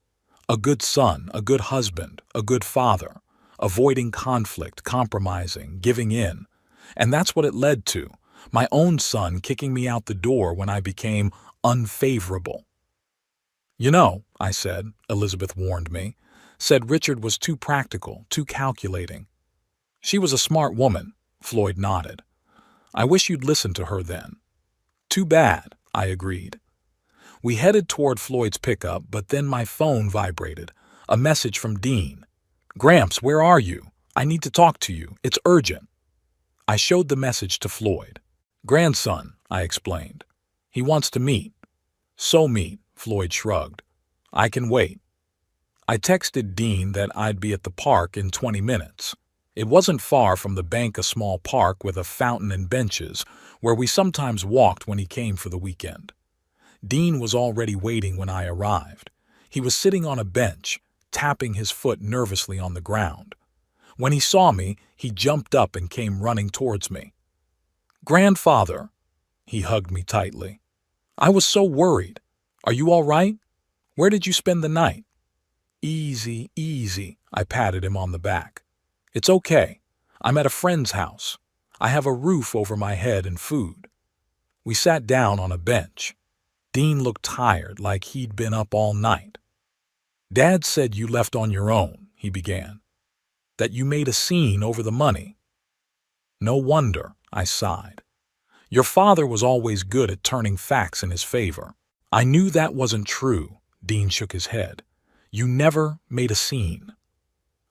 A good son, a good husband, a good father, avoiding conflict, compromising, giving in. And that's what it led to, my own son kicking me out the door when I became unfavorable. "You know," I said, Elizabeth warned me, said Richard was too practical, too calculating. "She was a smart woman," Floyd nodded. "I wish you'd listened to her then." "Too bad," I agreed. We headed toward Floyd's pickup, but then my phone vibrated. A message from Dean. "Gramps, where are you? I need to talk to you. It's urgent." I showed the message to Floyd. "Grandson," I explained. "He wants to meet." "So meet," Floyd shrugged. "I can wait." I texted Dean that I'd be at the park in 20 minutes. It wasn't far from the bank, a small park with a fountain and benches, where we sometimes walked when he came for the weekend. Dean was already waiting when I arrived. He was sitting on a bench, tapping his foot nervously on the ground. When he saw me, he jumped up and came running towards me. "Grandfather," he hugged me tightly. "I was so worried. Are you all right? Where did you spend the night?" "Easy, easy," I patted him on the back. "It's okay. I'm at a friend's house. I have a roof over my head and food." We sat down on a bench. Dean looked tired, like he'd been up all night. "Dad said you left on your own," he began. "That you made a scene over the money." "No wonder," I sighed. "Your father was always good at turning facts in his favor." "I knew that wasn't true," Dean shook his head. "You never made a scene."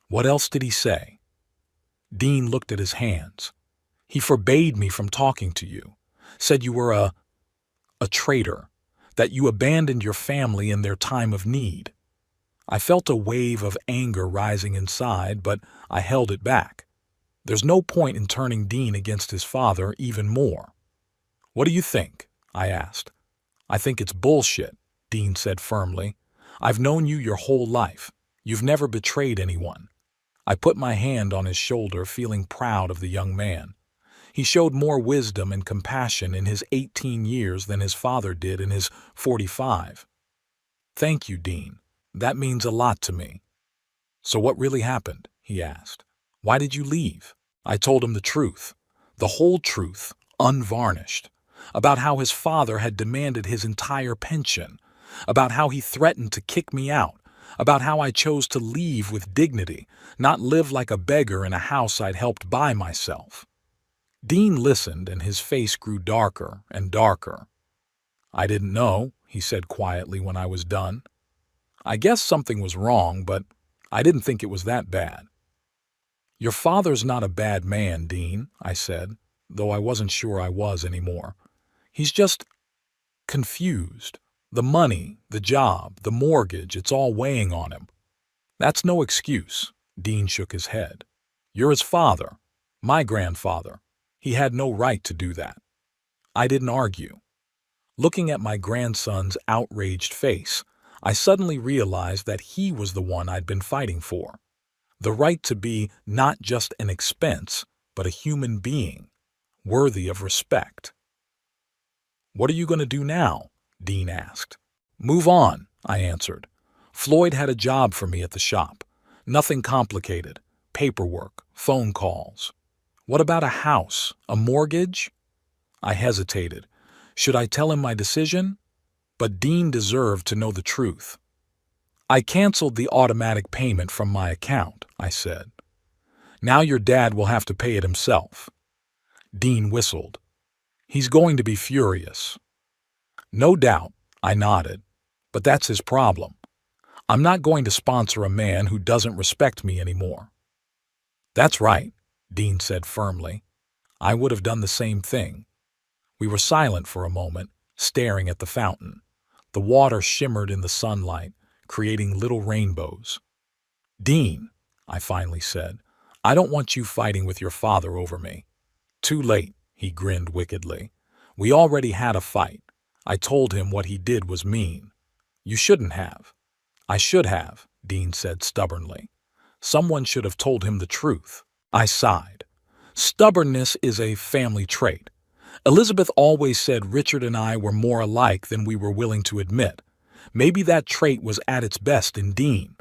"What else did he say?" Dean looked at his hands. "He forbade me from talking to you. Said you were a traitor, that you abandoned your family in their time of need." I felt a wave of anger rising inside, but I held it back. There's no point in turning Dean against his father even more. "What do you think?" I asked. "I think it's bullshit," Dean said firmly. "I've known you your whole life. You've never betrayed anyone." I put my hand on his shoulder, feeling proud of the young man. He showed more wisdom and compassion in his 18 years than his father did in his 45. "Thank you, Dean. That means a lot to me." "So what really happened?" he asked. "Why did you leave?" I told him the truth. The whole truth, unvarnished. about how his father had demanded his entire pension, about how he threatened to kick me out, about how I chose to leave with dignity, not live like a beggar in a house I'd helped buy myself. Dean listened, and his face grew darker and darker. "I didn't know," he said quietly when I was done. "I guess something was wrong, but I didn't think it was that bad." "Your father's not a bad man, Dean," I said, though I wasn't sure I was anymore. "He's just confused. The money, the job, the mortgage, it's all weighing on him." "That's no excuse," Dean shook his head. "You're his father, my grandfather. He had no right to do that." I didn't argue. Looking at my grandson's outraged face, I suddenly realized that he was the one I'd been fighting for. The right to be not just an expense, but a human being, worthy of respect. "What are you going to do now?" Dean asked. "Move on," I answered. "Floyd had a job for me at the shop. Nothing complicated. Paperwork, phone calls. What about a house, a mortgage?" I hesitated. Should I tell him my decision? But Dean deserved to know the truth. "I canceled the automatic payment from my account," I said. "Now your dad will have to pay it himself." Dean whistled. "He's going to be furious." "No doubt," I nodded. "But that's his problem. I'm not going to sponsor a man who doesn't respect me anymore." "That's right," Dean said firmly. "I would have done the same thing." We were silent for a moment, staring at the fountain. The water shimmered in the sunlight, creating little rainbows. "Dean," I finally said, "I don't want you fighting with your father over me." "Too late," he grinned wickedly. "We already had a fight. I told him what he did was mean." "You shouldn't have." "I should have," Dean said stubbornly. "Someone should have told him the truth." I sighed. Stubbornness is a family trait. Elizabeth always said Richard and I were more alike than we were willing to admit. Maybe that trait was at its best in Dean.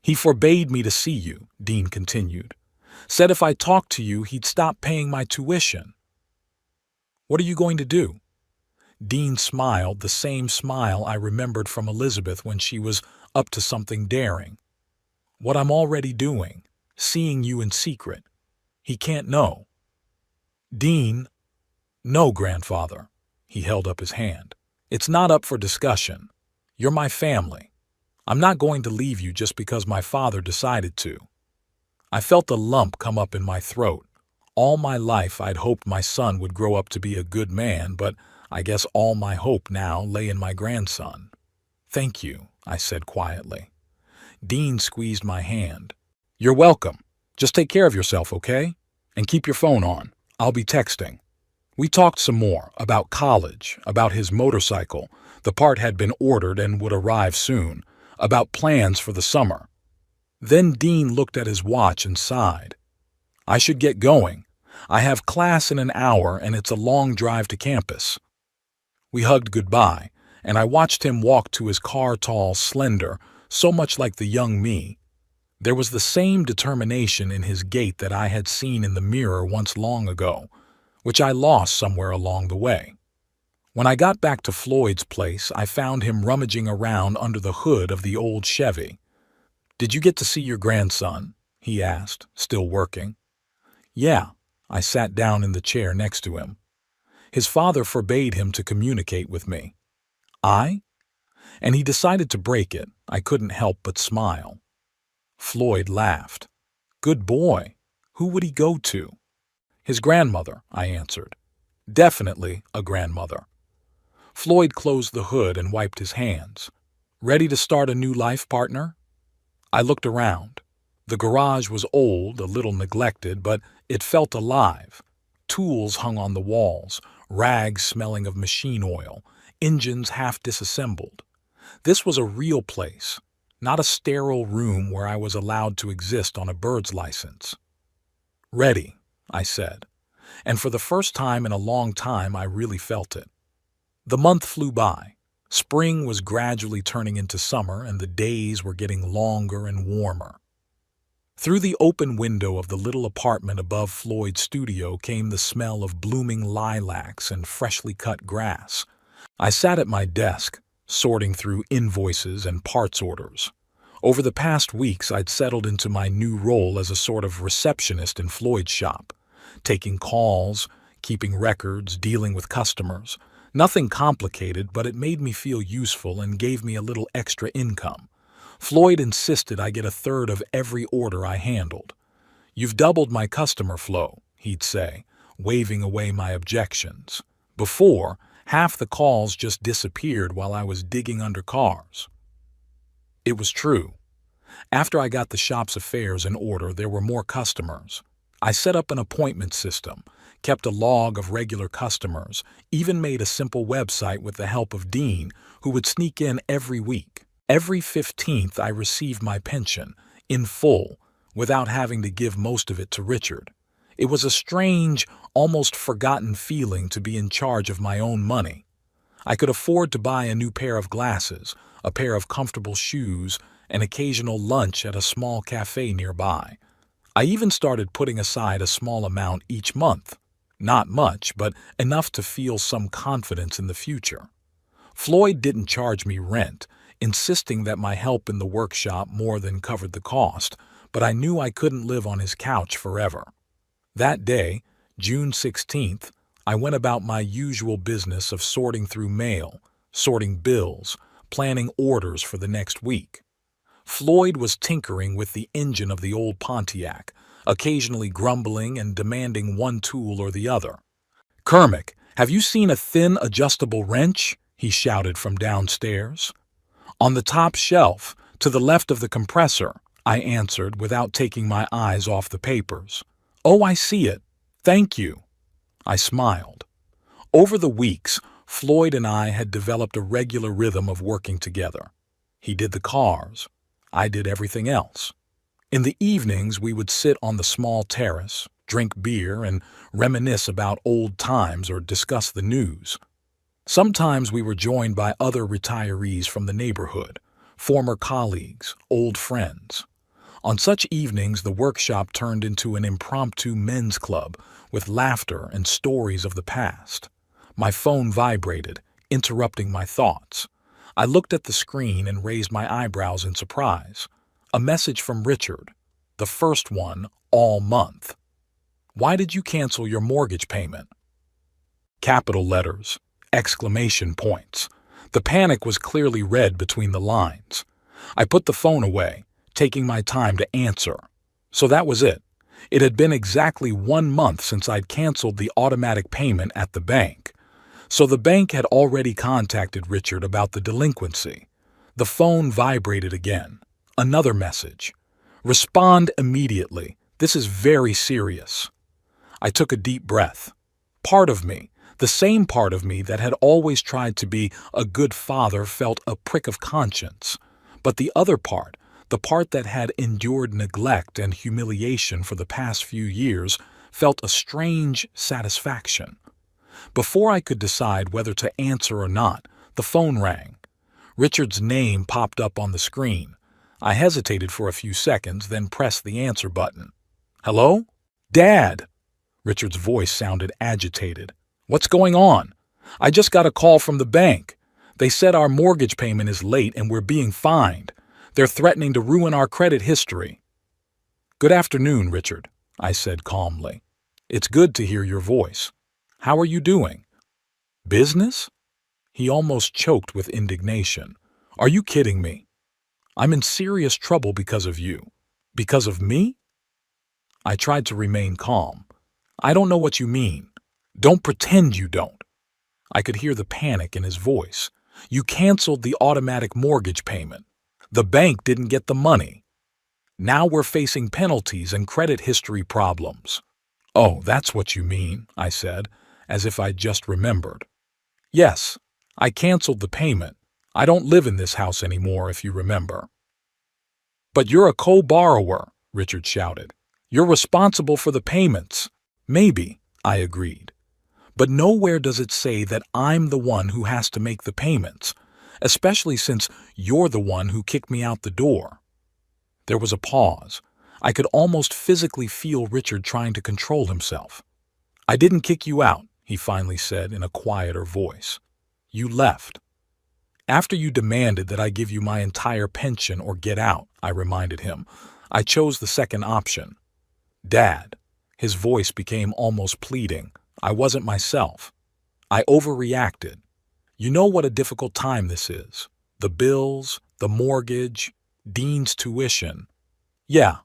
"He forbade me to see you," Dean continued. "Said if I talked to you, he'd stop paying my tuition." "What are you going to do?" Dean smiled, the same smile I remembered from Elizabeth when she was up to something daring. "What I'm already doing, seeing you in secret. He can't know." "Dean." "No, grandfather." He held up his hand. "It's not up for discussion. You're my family. I'm not going to leave you just because my father decided to." I felt a lump come up in my throat. All my life I'd hoped my son would grow up to be a good man, but I guess all my hope now lay in my grandson. "Thank you," I said quietly. Dean squeezed my hand. "You're welcome. Just take care of yourself, okay? And keep your phone on. I'll be texting." We talked some more, about college, about his motorcycle. The part had been ordered and would arrive soon, about plans for the summer. Then Dean looked at his watch and sighed. "I should get going. I have class in an hour and it's a long drive to campus." We hugged goodbye, and I watched him walk to his car, tall, slender, so much like the young me. There was the same determination in his gait that I had seen in the mirror once long ago, which I lost somewhere along the way. When I got back to Floyd's place, I found him rummaging around under the hood of the old Chevy. "Did you get to see your grandson?" he asked, still working. "Yeah." I sat down in the chair next to him. "His father forbade him to communicate with me." "I?" And he decided to break it. I couldn't help but smile. Floyd laughed. "Good boy. Who would he go to?" "His grandmother," I answered. "Definitely a grandmother." Floyd closed the hood and wiped his hands. "Ready to start a new life, partner?" I looked around. The garage was old, a little neglected, but it felt alive. Tools hung on the walls, rags smelling of machine oil, engines half disassembled. This was a real place, not a sterile room where I was allowed to exist on a bird's license. "Ready," I said, and for the first time in a long time I really felt it. The month flew by. Spring was gradually turning into summer, and the days were getting longer and warmer. Through the open window of the little apartment above Floyd's studio came the smell of blooming lilacs and freshly cut grass. I sat at my desk, sorting through invoices and parts orders. Over the past weeks, I'd settled into my new role as a sort of receptionist in Floyd's shop, taking calls, keeping records, dealing with customers. Nothing complicated, but it made me feel useful and gave me a little extra income. Floyd insisted I get a third of every order I handled. "You've doubled my customer flow," he'd say, waving away my objections. Before, half the calls just disappeared while I was digging under cars. It was true. After I got the shop's affairs in order, there were more customers. I set up an appointment system, kept a log of regular customers, even made a simple website with the help of Dean, who would sneak in every week. Every 15th, I received my pension, in full, without having to give most of it to Richard. It was a strange, almost forgotten feeling to be in charge of my own money. I could afford to buy a new pair of glasses, a pair of comfortable shoes, an occasional lunch at a small cafe nearby. I even started putting aside a small amount each month. Not much, but enough to feel some confidence in the future. Floyd didn't charge me rent, insisting that my help in the workshop more than covered the cost, but I knew I couldn't live on his couch forever. That day, June 16th, I went about my usual business of sorting through mail, sorting bills, planning orders for the next week. Floyd was tinkering with the engine of the old Pontiac, occasionally grumbling and demanding one tool or the other. "Kermick, have you seen a thin adjustable wrench?" he shouted from downstairs. "On the top shelf, to the left of the compressor," I answered without taking my eyes off the papers. "Oh, I see it. Thank you." I smiled. Over the weeks, Floyd and I had developed a regular rhythm of working together. He did the cars. I did everything else. In the evenings, we would sit on the small terrace, drink beer, and reminisce about old times or discuss the news. Sometimes we were joined by other retirees from the neighborhood, former colleagues, old friends. On such evenings, the workshop turned into an impromptu men's club with laughter and stories of the past. My phone vibrated, interrupting my thoughts. I looked at the screen and raised my eyebrows in surprise. A message from Richard, the first one all month. "Why did you cancel your mortgage payment?" Capital letters, exclamation points. The panic was clearly read between the lines. I put the phone away, taking my time to answer. So that was it. It had been exactly 1 month since I'd canceled the automatic payment at the bank. So the bank had already contacted Richard about the delinquency. The phone vibrated again. Another message. "Respond immediately. This is very serious." I took a deep breath. Part of me, the same part of me that had always tried to be a good father, felt a prick of conscience. But the other part, the part that had endured neglect and humiliation for the past few years, felt a strange satisfaction. Before I could decide whether to answer or not, the phone rang. Richard's name popped up on the screen. I hesitated for a few seconds, then pressed the answer button. "Hello? Dad!" Richard's voice sounded agitated. "What's going on? I just got a call from the bank. They said our mortgage payment is late and we're being fined. They're threatening to ruin our credit history." "Good afternoon, Richard," I said calmly. "It's good to hear your voice. How are you doing?" "Business?" He almost choked with indignation. "Are you kidding me? I'm in serious trouble because of you." "Because of me?" I tried to remain calm. "I don't know what you mean. Don't pretend you don't." I could hear the panic in his voice. "You canceled the automatic mortgage payment. The bank didn't get the money. Now we're facing penalties and credit history problems." "Oh, that's what you mean," I said, as if I'd just remembered. "Yes, I canceled the payment. I don't live in this house anymore, if you remember." "But you're a co-borrower," Richard shouted. "You're responsible for the payments." "Maybe," I agreed. "But nowhere does it say that I'm the one who has to make the payments, especially since you're the one who kicked me out the door." There was a pause. I could almost physically feel Richard trying to control himself. "I didn't kick you out," he finally said in a quieter voice. "You left. After you demanded that I give you my entire pension or get out," I reminded him. "I chose the second option." "Dad," his voice became almost pleading, "I wasn't myself. I overreacted. You know what a difficult time this is. The bills, the mortgage, Dean's tuition." "Yeah,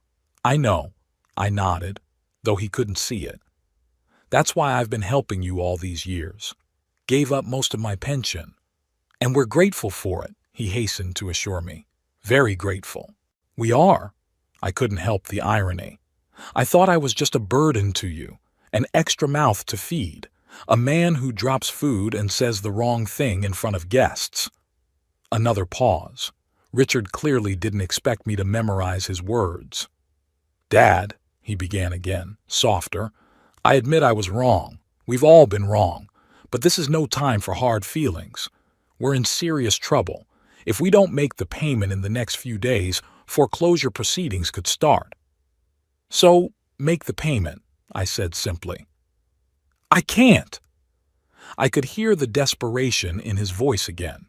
I know," I nodded, though he couldn't see it. "That's why I've been helping you all these years. Gave up most of my pension. And we're grateful for it," he hastened to assure me. "Very grateful." "We are." I couldn't help the irony. "I thought I was just a burden to you, an extra mouth to feed, a man who drops food and says the wrong thing in front of guests." Another pause. Richard clearly didn't expect me to memorize his words. "Dad," he began again, softer, "I admit I was wrong. We've all been wrong. But this is no time for hard feelings. We're in serious trouble. If we don't make the payment in the next few days, foreclosure proceedings could start." "So, make the payment," I said simply. "I can't." I could hear the desperation in his voice again.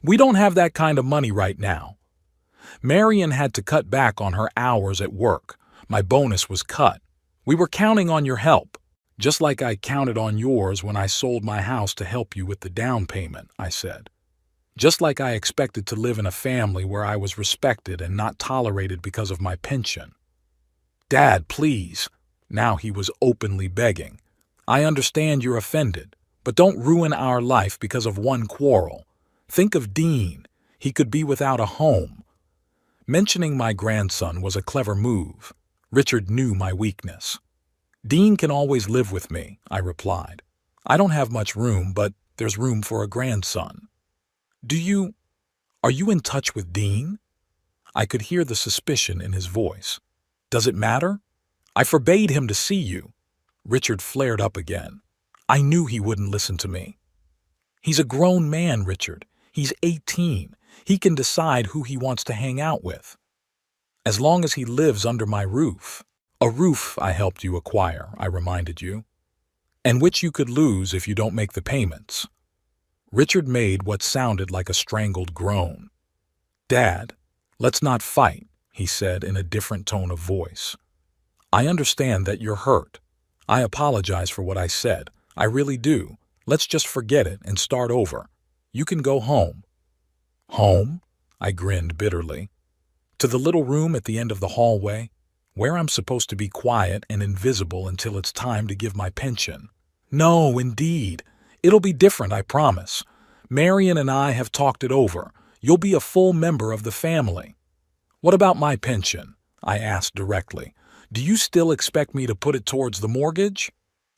"We don't have that kind of money right now. Marion had to cut back on her hours at work. My bonus was cut. We were counting on your help, just like I counted on yours when I sold my house to help you with the down payment," I said. "Just like I expected to live in a family where I was respected and not tolerated because of my pension." "Dad, please." Now he was openly begging. "I understand you're offended, but don't ruin our life because of one quarrel. Think of Dean. He could be without a home." Mentioning my grandson was a clever move. Richard knew my weakness. "Dean can always live with me," I replied. "I don't have much room, but there's room for a grandson." Are you in touch with Dean?" I could hear the suspicion in his voice. "Does it matter?" "I forbade him to see you." Richard flared up again. I knew he wouldn't listen to me. "He's a grown man, Richard. He's 18. He can decide who he wants to hang out with. As long as he lives under my roof." "A roof I helped you acquire," I reminded you, "and which you could lose if you don't make the payments." Richard made what sounded like a strangled groan. "Dad, let's not fight," he said in a different tone of voice. "I understand that you're hurt. I apologize for what I said. I really do. Let's just forget it and start over. You can go home." "Home?" I grinned bitterly. "To the little room at the end of the hallway, where I'm supposed to be quiet and invisible until it's time to give my pension." "No, indeed. It'll be different, I promise. Marion and I have talked it over. You'll be a full member of the family." "What about my pension?" I asked directly. "Do you still expect me to put it towards the mortgage?"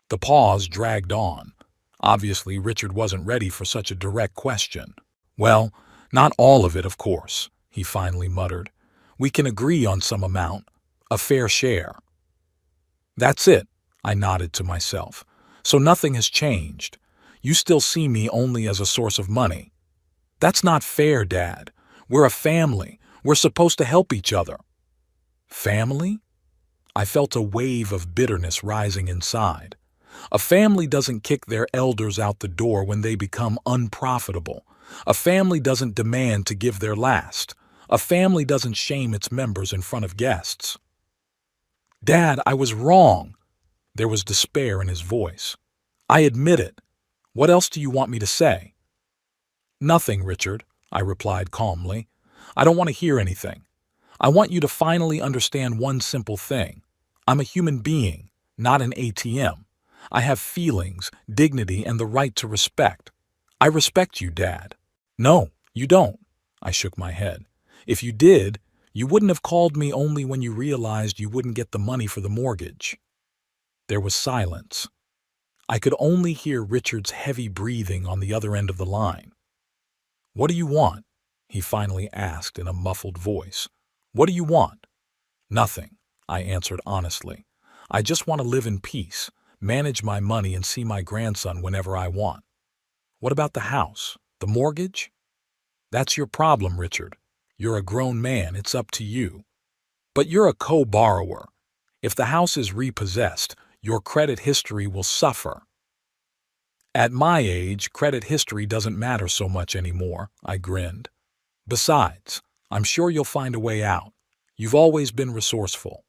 The pause dragged on. Obviously, Richard wasn't ready for such a direct question. "Well, not all of it, of course," he finally muttered. "We can agree on some amount, a fair share." "That's it," I nodded to myself. "So nothing has changed. You still see me only as a source of money." "That's not fair, Dad. We're a family. We're supposed to help each other." "Family?" I felt a wave of bitterness rising inside. A family doesn't kick their elders out the door when they become unprofitable. A family doesn't demand to give their last. A family doesn't shame its members in front of guests. "Dad, I was wrong." There was despair in his voice. "I admit it. What else do you want me to say?" "Nothing, Richard," I replied calmly. "I don't want to hear anything. I want you to finally understand one simple thing. I'm a human being, not an ATM. I have feelings, dignity, and the right to respect. I respect you, Dad." "No, you don't." I shook my head. "If you did, you wouldn't have called me only when you realized you wouldn't get the money for the mortgage." There was silence. I could only hear Richard's heavy breathing on the other end of the line. "What do you want?" he finally asked in a muffled voice. "What do you want?" "Nothing," I answered honestly. "I just want to live in peace, manage my money, and see my grandson whenever I want." "What about the house? The mortgage?" "That's your problem, Richard. You're a grown man. It's up to you." But you're a co-borrower. If the house is repossessed, your credit history will suffer. At my age, credit history doesn't matter so much anymore, I grinned. Besides, I'm sure you'll find a way out. You've always been resourceful.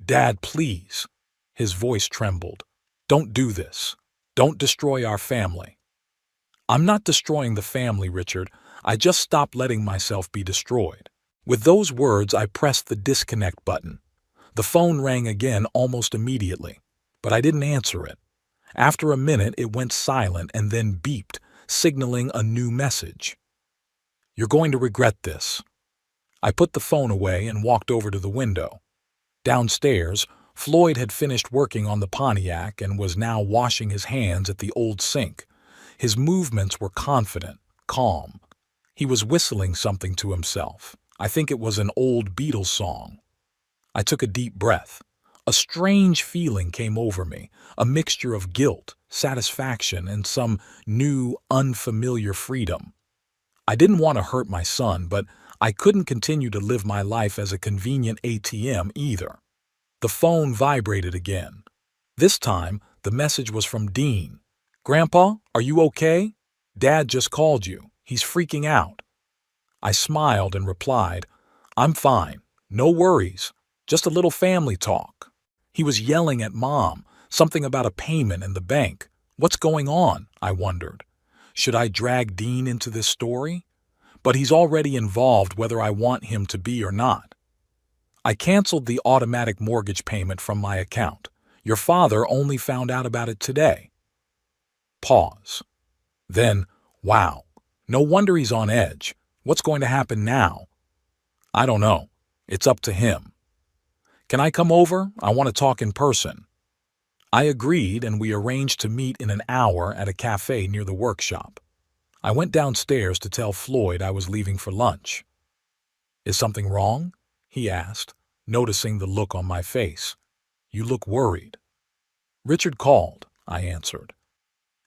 Dad, please. His voice trembled. Don't do this. Don't destroy our family. I'm not destroying the family, Richard. I just stopped letting myself be destroyed. With those words, I pressed the disconnect button. The phone rang again almost immediately, but I didn't answer it. After a minute, it went silent and then beeped, signaling a new message. You're going to regret this. I put the phone away and walked over to the window. Downstairs, Floyd had finished working on the Pontiac and was now washing his hands at the old sink. His movements were confident, calm. He was whistling something to himself. I think it was an old Beatles song. I took a deep breath. A strange feeling came over me, a mixture of guilt, satisfaction, and some new, unfamiliar freedom. I didn't want to hurt my son, but I couldn't continue to live my life as a convenient ATM either. The phone vibrated again. This time, the message was from Dean. Grandpa, are you okay? Dad just called you. He's freaking out. I smiled and replied, I'm fine. No worries. Just a little family talk. He was yelling at Mom, something about a payment in the bank. What's going on? I wondered. Should I drag Dean into this story? But he's already involved whether I want him to be or not. I canceled the automatic mortgage payment from my account. Your father only found out about it today. Pause. Then, wow, no wonder he's on edge. What's going to happen now? I don't know. It's up to him. Can I come over? I want to talk in person. I agreed, and we arranged to meet in an hour at a cafe near the workshop. I went downstairs to tell Floyd I was leaving for lunch. Is something wrong? He asked, noticing the look on my face. You look worried. Richard called, I answered.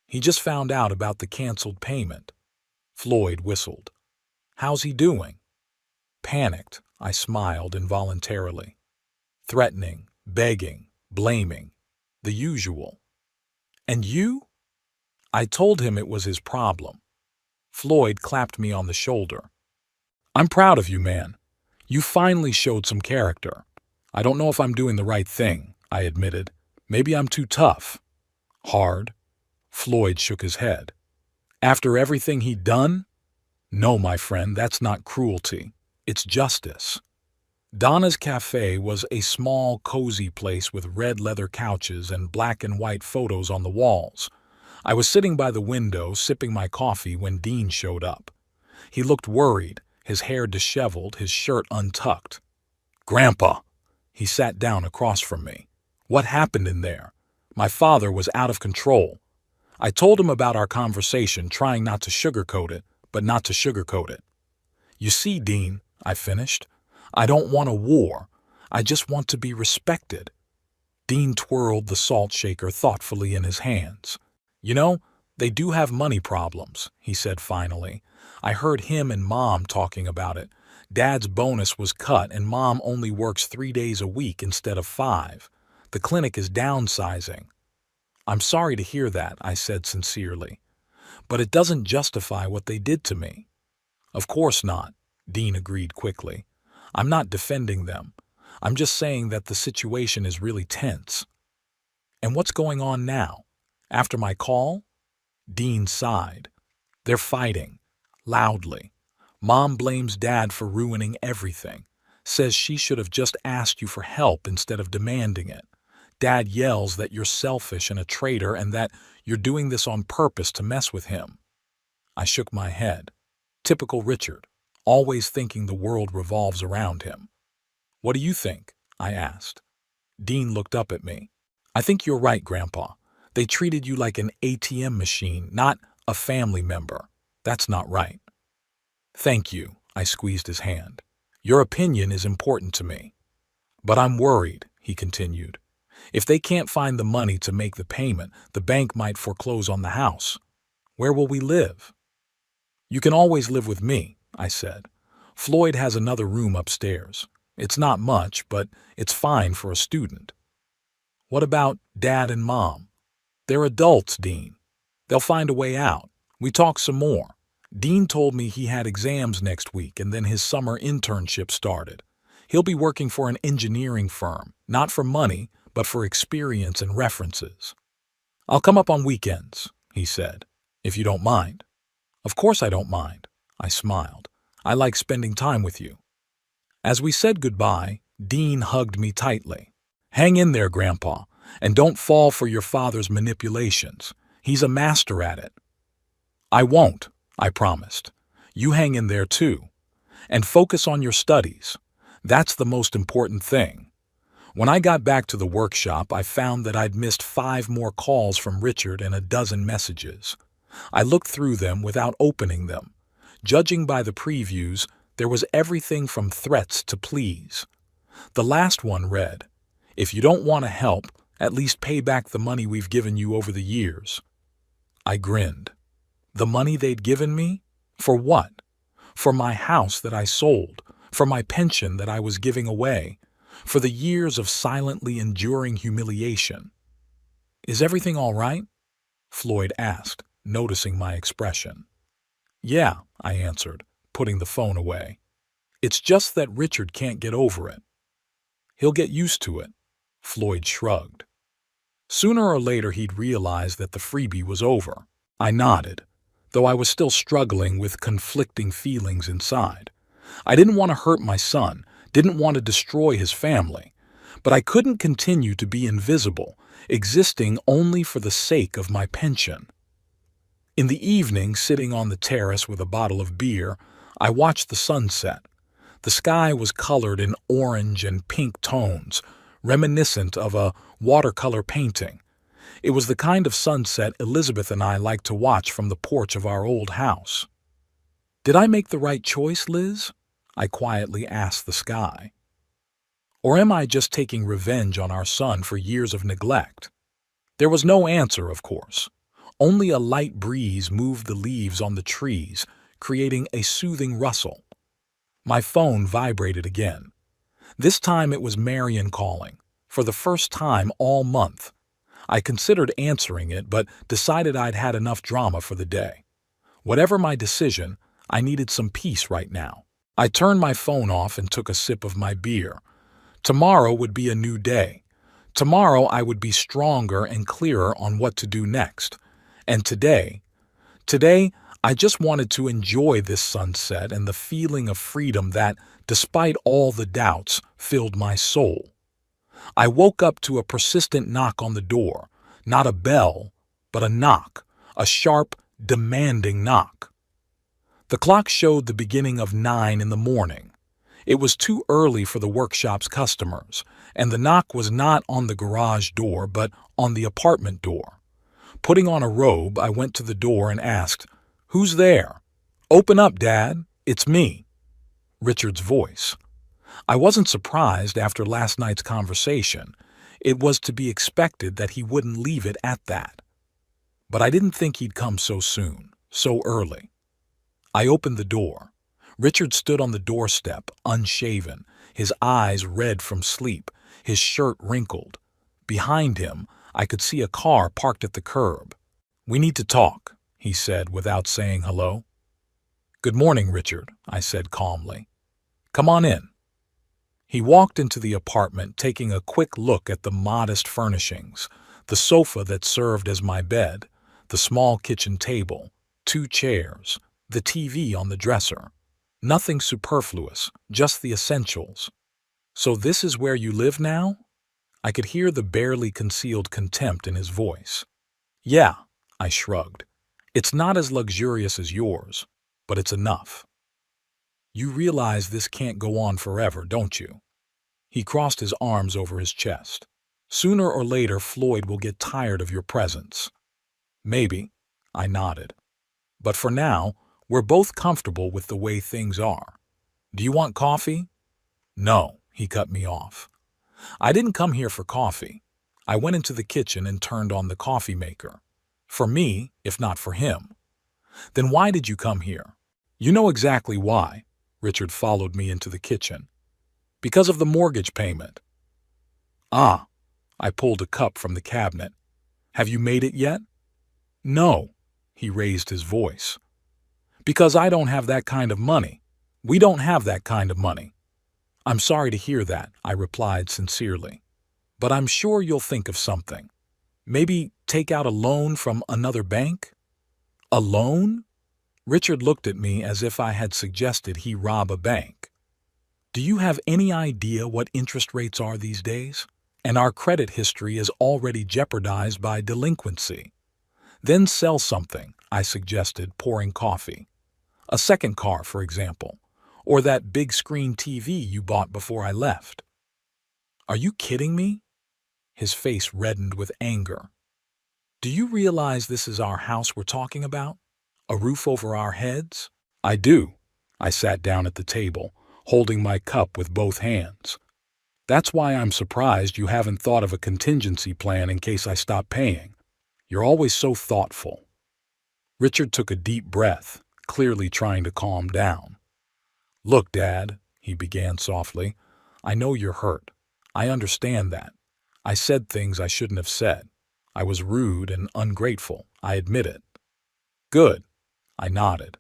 He just found out about the canceled payment. Floyd whistled. How's he doing? Panicked, I smiled involuntarily. Threatening, begging, blaming. The usual. And you? I told him it was his problem. Floyd clapped me on the shoulder. I'm proud of you, man. You finally showed some character. I don't know if I'm doing the right thing, I admitted. Maybe I'm too tough. Hard. Floyd shook his head. After everything he'd done? No, my friend, that's not cruelty. It's justice. Donna's Cafe was a small, cozy place with red leather couches and black and white photos on the walls. I was sitting by the window, sipping my coffee when Dean showed up. He looked worried, his hair disheveled, his shirt untucked. Grandpa! He sat down across from me. What happened in there? My father was out of control. I told him about our conversation, trying not to sugarcoat it, but not to sugarcoat it. You see, Dean, I finished, I don't want a war. I just want to be respected. Dean twirled the salt shaker thoughtfully in his hands. You know, they do have money problems, he said finally. I heard him and Mom talking about it. Dad's bonus was cut and Mom only works 3 days a week instead of 5. The clinic is downsizing. I'm sorry to hear that, I said sincerely. But it doesn't justify what they did to me. Of course not, Dean agreed quickly. I'm not defending them. I'm just saying that the situation is really tense. And what's going on now? After my call? Dean sighed. They're fighting. Loudly. Mom blames Dad for ruining everything. Says she should have just asked you for help instead of demanding it. Dad yells that you're selfish and a traitor and that you're doing this on purpose to mess with him. I shook my head. Typical Richard, always thinking the world revolves around him. What do you think? I asked. Dean looked up at me. I think you're right, Grandpa. They treated you like an ATM machine, not a family member. That's not right. Thank you, I squeezed his hand. Your opinion is important to me. But I'm worried, he continued. If they can't find the money to make the payment, the bank might foreclose on the house. Where will we live? You can always live with me, I said. Floyd has another room upstairs. It's not much, but it's fine for a student. What about Dad and Mom? They're adults, Dean. They'll find a way out. We talked some more. Dean told me he had exams next week and then his summer internship started. He'll be working for an engineering firm, not for money, but for experience and references. I'll come up on weekends, he said, if you don't mind. Of course I don't mind, I smiled. I like spending time with you. As we said goodbye, Dean hugged me tightly. Hang in there, Grandpa, and don't fall for your father's manipulations. He's a master at it. I won't, I promised. You hang in there too. And focus on your studies. That's the most important thing. When I got back to the workshop, I found that I'd missed 5 more calls from Richard and a dozen messages. I looked through them without opening them. Judging by the previews, there was everything from threats to pleas. The last one read, "If you don't want to help, at least pay back the money we've given you over the years." I grinned. The money they'd given me? For what? For my house that I sold, for my pension that I was giving away, for the years of silently enduring humiliation. "Is everything all right?" Floyd asked, noticing my expression. "Yeah," I answered, putting the phone away. "It's just that Richard can't get over it." "He'll get used to it," Floyd shrugged. Sooner or later he'd realize that the freebie was over. I nodded, though I was still struggling with conflicting feelings inside. I didn't want to hurt my son, didn't want to destroy his family, but I couldn't continue to be invisible, existing only for the sake of my pension. In the evening, sitting on the terrace with a bottle of beer, I watched the sunset. The sky was colored in orange and pink tones, reminiscent of a watercolor painting. It was the kind of sunset Elizabeth and I liked to watch from the porch of our old house. "Did I make the right choice, Liz?" I quietly asked the sky. "Or am I just taking revenge on our son for years of neglect?" There was no answer, of course. Only a light breeze moved the leaves on the trees, creating a soothing rustle. My phone vibrated again. This time it was Marion calling, for the first time all month. I considered answering it, but decided I'd had enough drama for the day. Whatever my decision, I needed some peace right now. I turned my phone off and took a sip of my beer. Tomorrow would be a new day. Tomorrow I would be stronger and clearer on what to do next. And today, I just wanted to enjoy this sunset and the feeling of freedom that, despite all the doubts, filled my soul. I woke up to a persistent knock on the door, not a bell, but a knock, a sharp, demanding knock. The clock showed the beginning of 9 in the morning. It was too early for the workshop's customers, and the knock was not on the garage door, but on the apartment door. Putting on a robe, I went to the door and asked, "Who's there?" "Open up, Dad. It's me." Richard's voice. I wasn't surprised after last night's conversation. It was to be expected that he wouldn't leave it at that. But I didn't think he'd come so soon, so early. I opened the door. Richard stood on the doorstep, unshaven, his eyes red from sleep, his shirt wrinkled. Behind him, I could see a car parked at the curb. "We need to talk," he said without saying hello. "Good morning, Richard," I said calmly. "Come on in." He walked into the apartment, taking a quick look at the modest furnishings, the sofa that served as my bed, the small kitchen table, 2 chairs, the TV on the dresser. Nothing superfluous, just the essentials. "So this is where you live now?" I could hear the barely concealed contempt in his voice. "Yeah," I shrugged. "It's not as luxurious as yours, but it's enough." "You realize this can't go on forever, don't you?" He crossed his arms over his chest. "Sooner or later, Floyd will get tired of your presence." "Maybe," I nodded. "But for now, we're both comfortable with the way things are. Do you want coffee?" "No," he cut me off. I didn't come here for coffee. I went into the kitchen and turned on the coffee maker. For me, if not for him. "Then why did you come here?" "You know exactly why." Richard followed me into the kitchen. Because of the mortgage payment. Ah, I pulled a cup from the cabinet. Have you made it yet? No, he raised his voice. Because I don't have that kind of money. We don't have that kind of money. I'm sorry to hear that, I replied sincerely. But I'm sure you'll think of something. Maybe take out a loan from another bank? A loan? Richard looked at me as if I had suggested he rob a bank. Do you have any idea what interest rates are these days? And our credit history is already jeopardized by delinquency. Then sell something, I suggested, pouring coffee. A second car, for example, or that big screen TV you bought before I left. Are you kidding me? His face reddened with anger. Do you realize this is our house we're talking about? A roof over our heads? I do. I sat down at the table, holding my cup with both hands. That's why I'm surprised you haven't thought of a contingency plan in case I stop paying. You're always so thoughtful. Richard took a deep breath, clearly trying to calm down. Look, Dad, he began softly, I know you're hurt. I understand that. I said things I shouldn't have said. I was rude and ungrateful, I admit it. Good, I nodded.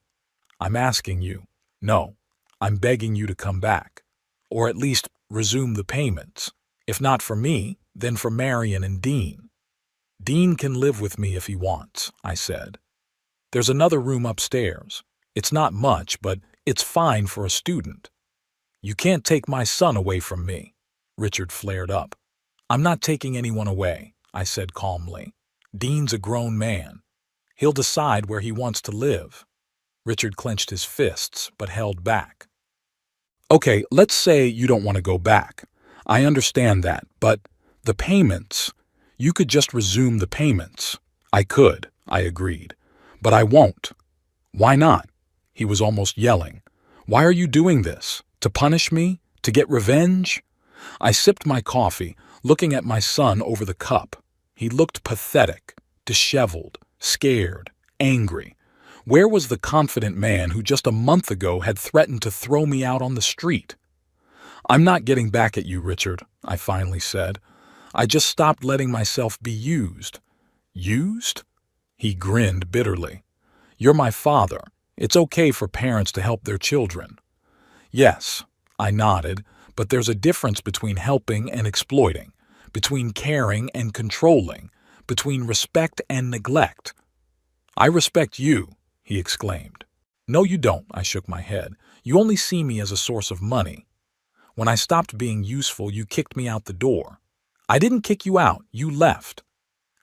I'm asking you, no, I'm begging you to come back, or at least resume the payments. If not for me, then for Marion and Dean. Dean can live with me if he wants, I said. There's another room upstairs. It's not much, but it's fine for a student. You can't take my son away from me, Richard flared up. I'm not taking anyone away, I said calmly. Dean's a grown man. He'll decide where he wants to live. Richard clenched his fists, but held back. Okay, let's say you don't want to go back. I understand that, but the payments, you could just resume the payments. I could, I agreed, but I won't. Why not? He was almost yelling. Why are you doing this? To punish me? To get revenge? I sipped my coffee, looking at my son over the cup. He looked pathetic, disheveled, scared, angry. Where was the confident man who just a month ago had threatened to throw me out on the street? I'm not getting back at you, Richard, I finally said. I just stopped letting myself be used. Used? He grinned bitterly. You're my father. It's okay for parents to help their children. Yes, I nodded, but there's a difference between helping and exploiting, between caring and controlling, between respect and neglect. I respect you, he exclaimed. No, you don't, I shook my head. You only see me as a source of money. When I stopped being useful, you kicked me out the door. I didn't kick you out, you left.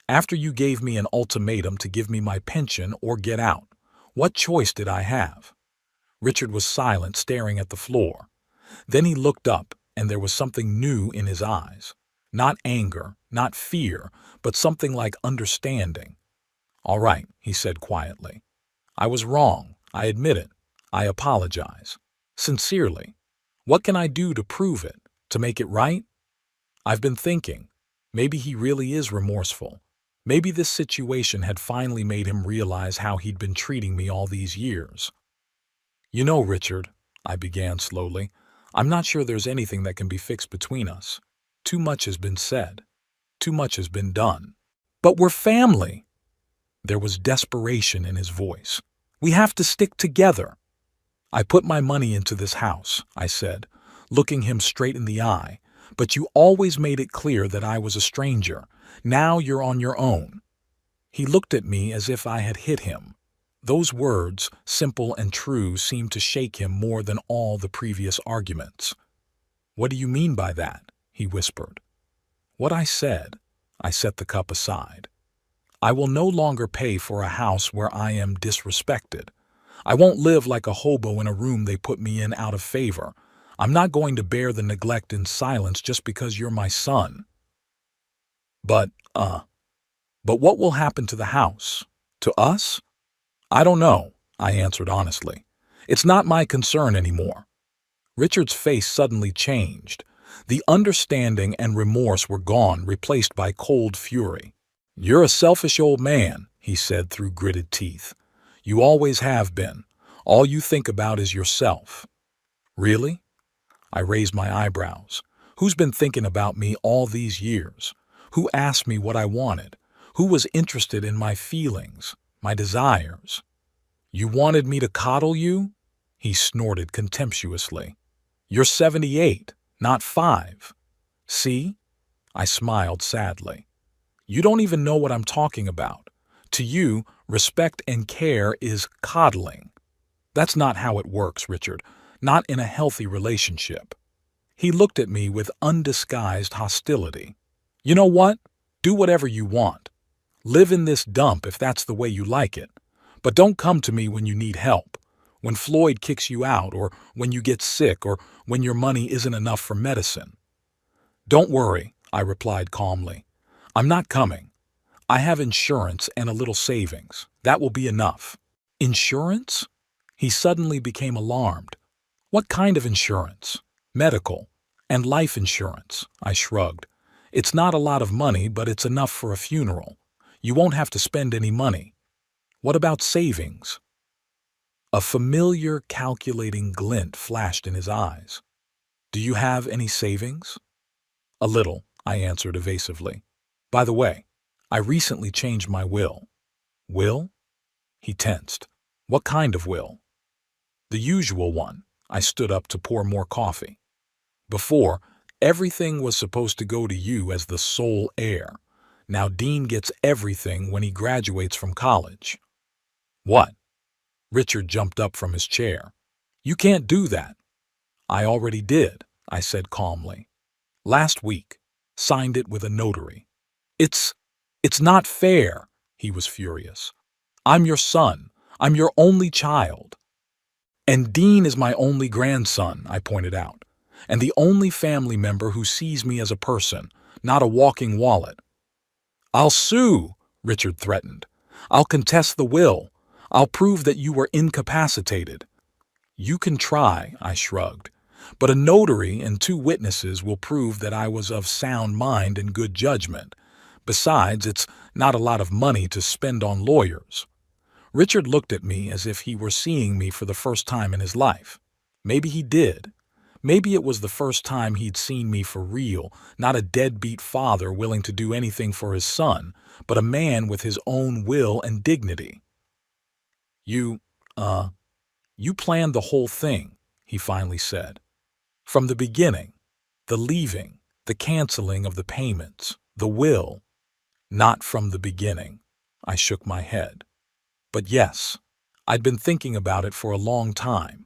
After you gave me an ultimatum to give me my pension or get out, what choice did I have? Richard was silent, staring at the floor. Then he looked up, and there was something new in his eyes. Not anger, not fear, but something like understanding. All right, he said quietly. I was wrong. I admit it. I apologize. Sincerely. What can I do to prove it? To make it right? I've been thinking. Maybe he really is remorseful. Maybe this situation had finally made him realize how he'd been treating me all these years. You know, Richard, I began slowly, I'm not sure there's anything that can be fixed between us. Too much has been said. Too much has been done. But we're family. There was desperation in his voice. We have to stick together. I put my money into this house, I said, looking him straight in the eye, but you always made it clear that I was a stranger. Now you're on your own. He looked at me as if I had hit him. Those words, simple and true, seemed to shake him more than all the previous arguments. What do you mean by that? He whispered. What I said. I set the cup aside. I will no longer pay for a house where I am disrespected. I won't live like a hobo in a room they put me in out of favor. I'm not going to bear the neglect in silence just because you're my son. But what will happen to the house? To us? I don't know, I answered honestly. It's not my concern anymore. Richard's face suddenly changed. The understanding and remorse were gone, replaced by cold fury. You're a selfish old man, he said through gritted teeth. You always have been. All you think about is yourself. Really? I raised my eyebrows. Who's been thinking about me all these years? Who asked me what I wanted? Who was interested in my feelings, my desires? You wanted me to coddle you? He snorted contemptuously. You're 78, not 5. See? I smiled sadly. You don't even know what I'm talking about. To you, respect and care is coddling. That's not how it works, Richard. Not in a healthy relationship. He looked at me with undisguised hostility. You know what? Do whatever you want. Live in this dump if that's the way you like it. But don't come to me when you need help, when Floyd kicks you out, or when you get sick, or when your money isn't enough for medicine. Don't worry, I replied calmly. I'm not coming. I have insurance and a little savings. That will be enough. Insurance? He suddenly became alarmed. What kind of insurance? Medical and life insurance, I shrugged. It's not a lot of money, but it's enough for a funeral. You won't have to spend any money. What about savings? A familiar, calculating glint flashed in his eyes. Do you have any savings? A little, I answered evasively. By the way, I recently changed my will. Will? He tensed. What kind of will? The usual one. I stood up to pour more coffee. Before, everything was supposed to go to you as the sole heir. Now Dean gets everything when he graduates from college. What? Richard jumped up from his chair. You can't do that. I already did, I said calmly. Last week. Signed it with a notary. It's not fair, he was furious. I'm your son. I'm your only child. And Dean is my only grandson, I pointed out, and the only family member who sees me as a person, not a walking wallet. I'll sue, Richard threatened. I'll contest the will. I'll prove that you were incapacitated. You can try, I shrugged, but a notary and 2 witnesses will prove that I was of sound mind and good judgment. Besides, it's not a lot of money to spend on lawyers. Richard looked at me as if he were seeing me for the first time in his life. Maybe he did. Maybe it was the first time he'd seen me for real, not a deadbeat father willing to do anything for his son, but a man with his own will and dignity. You planned the whole thing, he finally said. From the beginning, the leaving, the canceling of the payments, the will. Not from the beginning. I shook my head. But yes, I'd been thinking about it for a long time.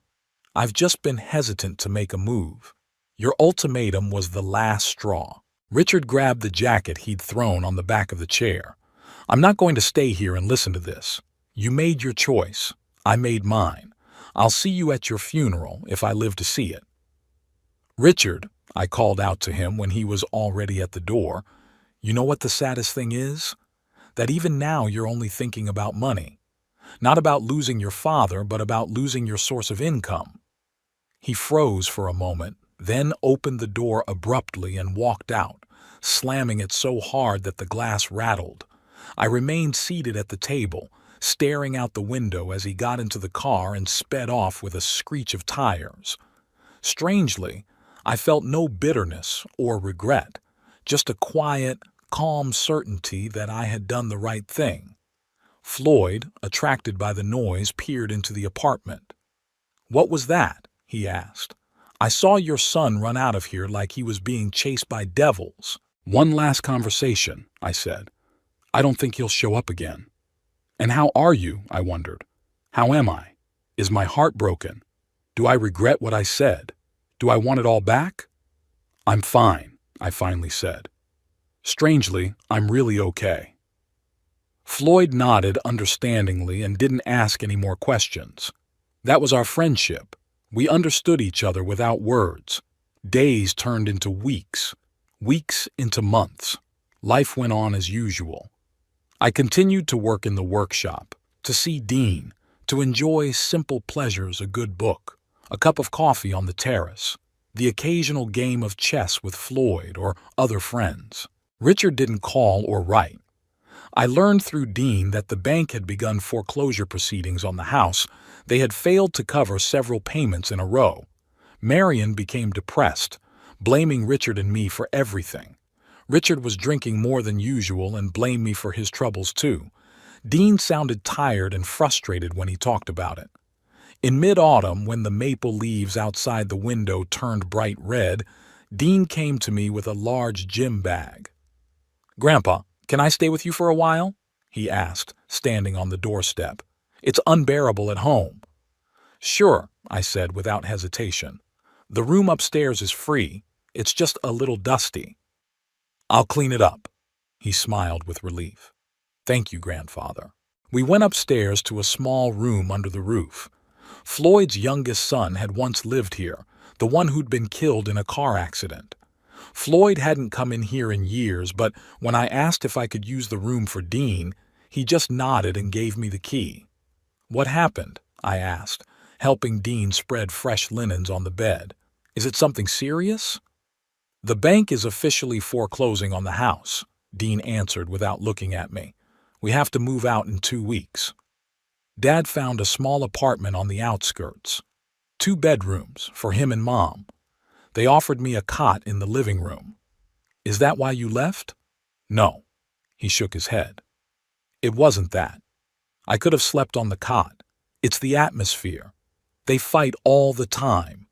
I've just been hesitant to make a move. Your ultimatum was the last straw. Richard grabbed the jacket he'd thrown on the back of the chair. I'm not going to stay here and listen to this. You made your choice. I made mine. I'll see you at your funeral if I live to see it. Richard, I called out to him when he was already at the door, you know what the saddest thing is? That even now you're only thinking about money. Not about losing your father, but about losing your source of income. He froze for a moment, then opened the door abruptly and walked out, slamming it so hard that the glass rattled. I remained seated at the table, staring out the window as he got into the car and sped off with a screech of tires. Strangely, I felt no bitterness or regret, just a quiet, calm certainty that I had done the right thing. Floyd, attracted by the noise, peered into the apartment. What was that? He asked. I saw your son run out of here like he was being chased by devils. One last conversation, I said. I don't think he'll show up again. And how are you? I wondered. How am I? Is my heart broken? Do I regret what I said? Do I want it all back? I'm fine, I finally said. Strangely, I'm really okay. Floyd nodded understandingly and didn't ask any more questions. That was our friendship. We understood each other without words. Days turned into weeks, weeks into months. Life went on as usual. I continued to work in the workshop, to see Dean, to enjoy simple pleasures, a good book, a cup of coffee on the terrace, the occasional game of chess with Floyd or other friends. Richard didn't call or write. I learned through Dean that the bank had begun foreclosure proceedings on the house. They had failed to cover several payments in a row. Marion became depressed, blaming Richard and me for everything. Richard was drinking more than usual and blamed me for his troubles too. Dean sounded tired and frustrated when he talked about it. In mid-autumn, when the maple leaves outside the window turned bright red, Dean came to me with a large gym bag. "Grandpa, can I stay with you for a while?" he asked, standing on the doorstep. "It's unbearable at home." "Sure," I said without hesitation. "The room upstairs is free. It's just a little dusty." "I'll clean it up." He smiled with relief. "Thank you, grandfather." We went upstairs to a small room under the roof. Floyd's youngest son had once lived here, the one who'd been killed in a car accident. Floyd hadn't come in here in years, but when I asked if I could use the room for Dean, he just nodded and gave me the key. "What happened?" I asked, helping Dean spread fresh linens on the bed. "Is it something serious?" "The bank is officially foreclosing on the house," Dean answered without looking at me. "We have to move out in 2 weeks. Dad found a small apartment on the outskirts. 2 bedrooms for him and Mom. They offered me a cot in the living room." "Is that why you left?" "No." He shook his head. "It wasn't that. I could have slept on the cot. It's the atmosphere. They fight all the time.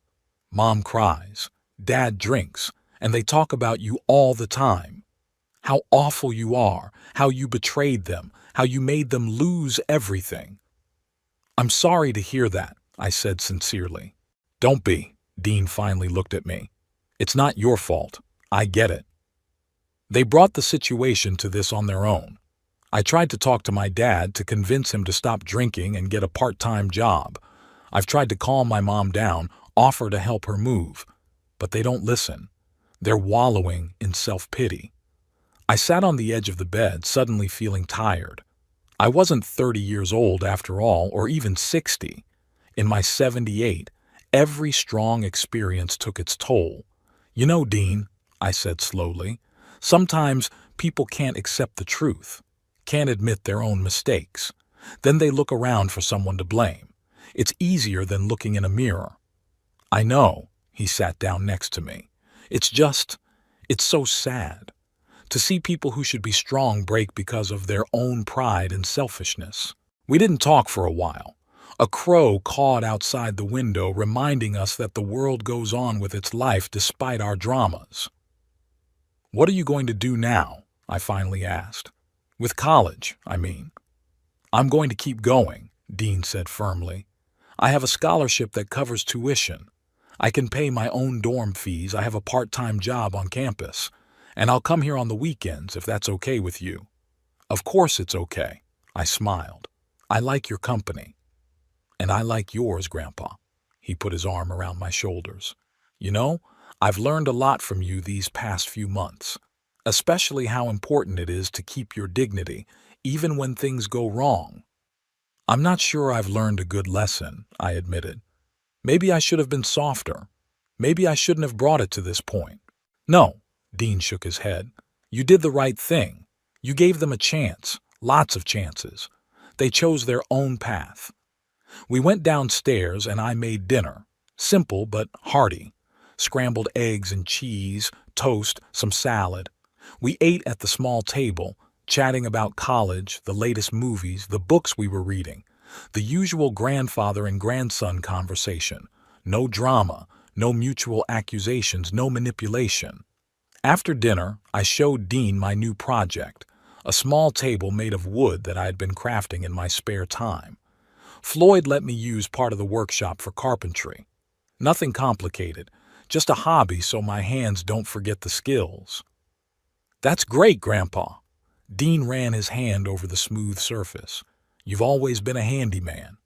Mom cries, Dad drinks, and they talk about you all the time. How awful you are, how you betrayed them, how you made them lose everything." "I'm sorry to hear that," I said sincerely. "Don't be." Dean finally looked at me. "It's not your fault. I get it. They brought the situation to this on their own. I tried to talk to my dad to convince him to stop drinking and get a part-time job. I've tried to calm my mom down, offer to help her move, but they don't listen. They're wallowing in self-pity." I sat on the edge of the bed, suddenly feeling tired. I wasn't 30 years old after all, or even 60. In my 78, every strong experience took its toll. "You know, Dean," I said slowly, "sometimes people can't accept the truth, can't admit their own mistakes. Then they look around for someone to blame. It's easier than looking in a mirror." "I know," he sat down next to me. It's so sad to see people who should be strong break because of their own pride and selfishness." We didn't talk for a while. A crow cawed outside the window, reminding us that the world goes on with its life despite our dramas. "What are you going to do now?" I finally asked. "With college, I mean." "I'm going to keep going," Dean said firmly. "I have a scholarship that covers tuition. I can pay my own dorm fees. I have a part-time job on campus. And I'll come here on the weekends if that's okay with you." "Of course it's okay," I smiled. "I like your company." "And I like yours, Grandpa." He put his arm around my shoulders. "You know, I've learned a lot from you these past few months, especially how important it is to keep your dignity, even when things go wrong." "I'm not sure I've learned a good lesson," I admitted. "Maybe I should have been softer. Maybe I shouldn't have brought it to this point." "No," Dean shook his head. "You did the right thing. You gave them a chance, lots of chances. They chose their own path." We went downstairs and I made dinner. Simple but hearty. Scrambled eggs and cheese, toast, some salad. We ate at the small table, chatting about college, the latest movies, the books we were reading. The usual grandfather and grandson conversation. No drama, no mutual accusations, no manipulation. After dinner, I showed Dean my new project, a small table made of wood that I had been crafting in my spare time. Floyd let me use part of the workshop for carpentry. Nothing complicated, just a hobby so my hands don't forget the skills. "That's great, Grandpa." Dean ran his hand over the smooth surface. "You've always been a handyman."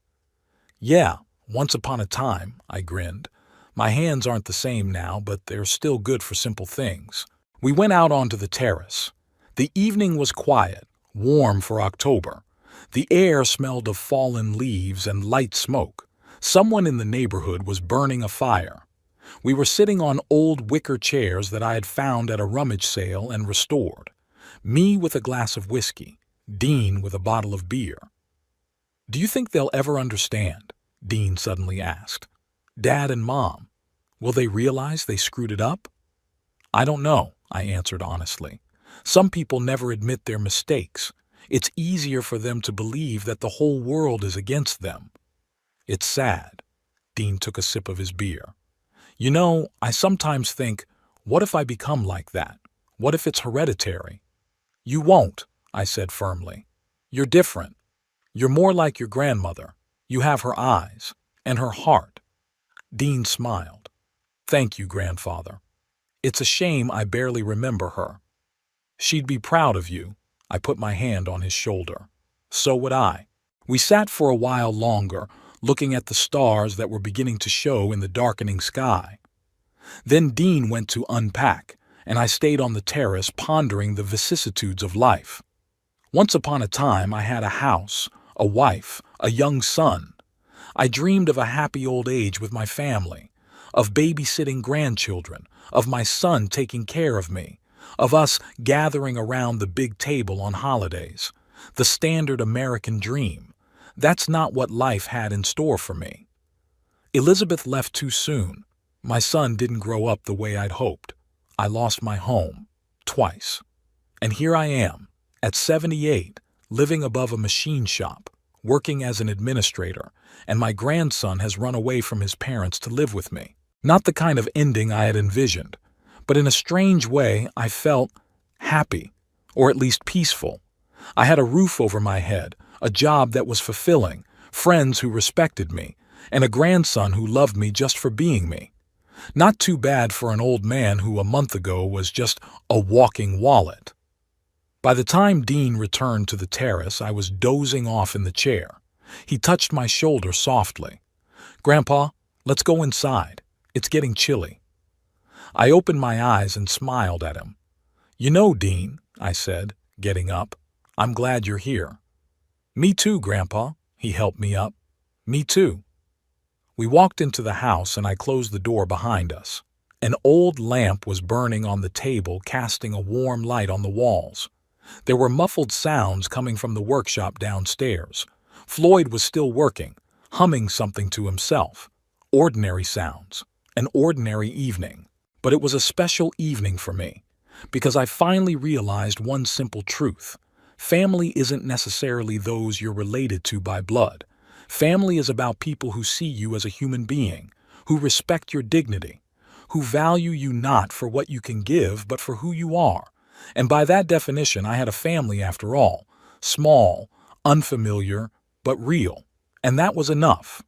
"Yeah, once upon a time," I grinned. "My hands aren't the same now, but they're still good for simple things." We went out onto the terrace. The evening was quiet, warm for October. The air smelled of fallen leaves and light smoke. Someone in the neighborhood was burning a fire. We were sitting on old wicker chairs that I had found at a rummage sale and restored. Me with a glass of whiskey, Dean with a bottle of beer. "Do you think they'll ever understand?" Dean suddenly asked. "Dad and Mom." Will they realize they screwed it up? I don't know, I answered honestly. Some people never admit their mistakes. It's easier for them to believe that the whole world is against them. It's sad. Dean took a sip of his beer. You know, I sometimes think, what if I become like that? What if it's hereditary? You won't, I said firmly. You're different. You're more like your grandmother. You have her eyes and her heart. Dean smiled. Thank you, grandfather. It's a shame I barely remember her. She'd be proud of you. I put my hand on his shoulder. So would I. We sat for a while longer, looking at the stars that were beginning to show in the darkening sky. Then Dean went to unpack, and I stayed on the terrace pondering the vicissitudes of life. Once upon a time, I had a house, a wife, a young son. I dreamed of a happy old age with my family, of babysitting grandchildren, of my son taking care of me, of us gathering around the big table on holidays. The standard American dream. That's not what life had in store for me. Elizabeth left too soon. My son didn't grow up the way I'd hoped. I lost my home. Twice. And here I am, at 78, living above a machine shop, working as an administrator, and my grandson has run away from his parents to live with me. Not the kind of ending I had envisioned, but in a strange way I felt happy, or at least peaceful. I had a roof over my head, a job that was fulfilling, friends who respected me, and a grandson who loved me just for being me. Not too bad for an old man who a month ago was just a walking wallet. By the time Dean returned to the terrace, I was dozing off in the chair. He touched my shoulder softly. "Grandpa, let's go inside. It's getting chilly." I opened my eyes and smiled at him. "You know, Dean," I said, getting up, "I'm glad you're here." "Me too, Grandpa." He helped me up. "Me too." We walked into the house and I closed the door behind us. An old lamp was burning on the table, casting a warm light on the walls. There were muffled sounds coming from the workshop downstairs. Floyd was still working, humming something to himself. Ordinary sounds. An ordinary evening. But it was a special evening for me, because I finally realized one simple truth. Family isn't necessarily those you're related to by blood. Family is about people who see you as a human being, who respect your dignity, who value you not for what you can give, but for who you are. And by that definition, I had a family after all. Small, unfamiliar, but real. And that was enough.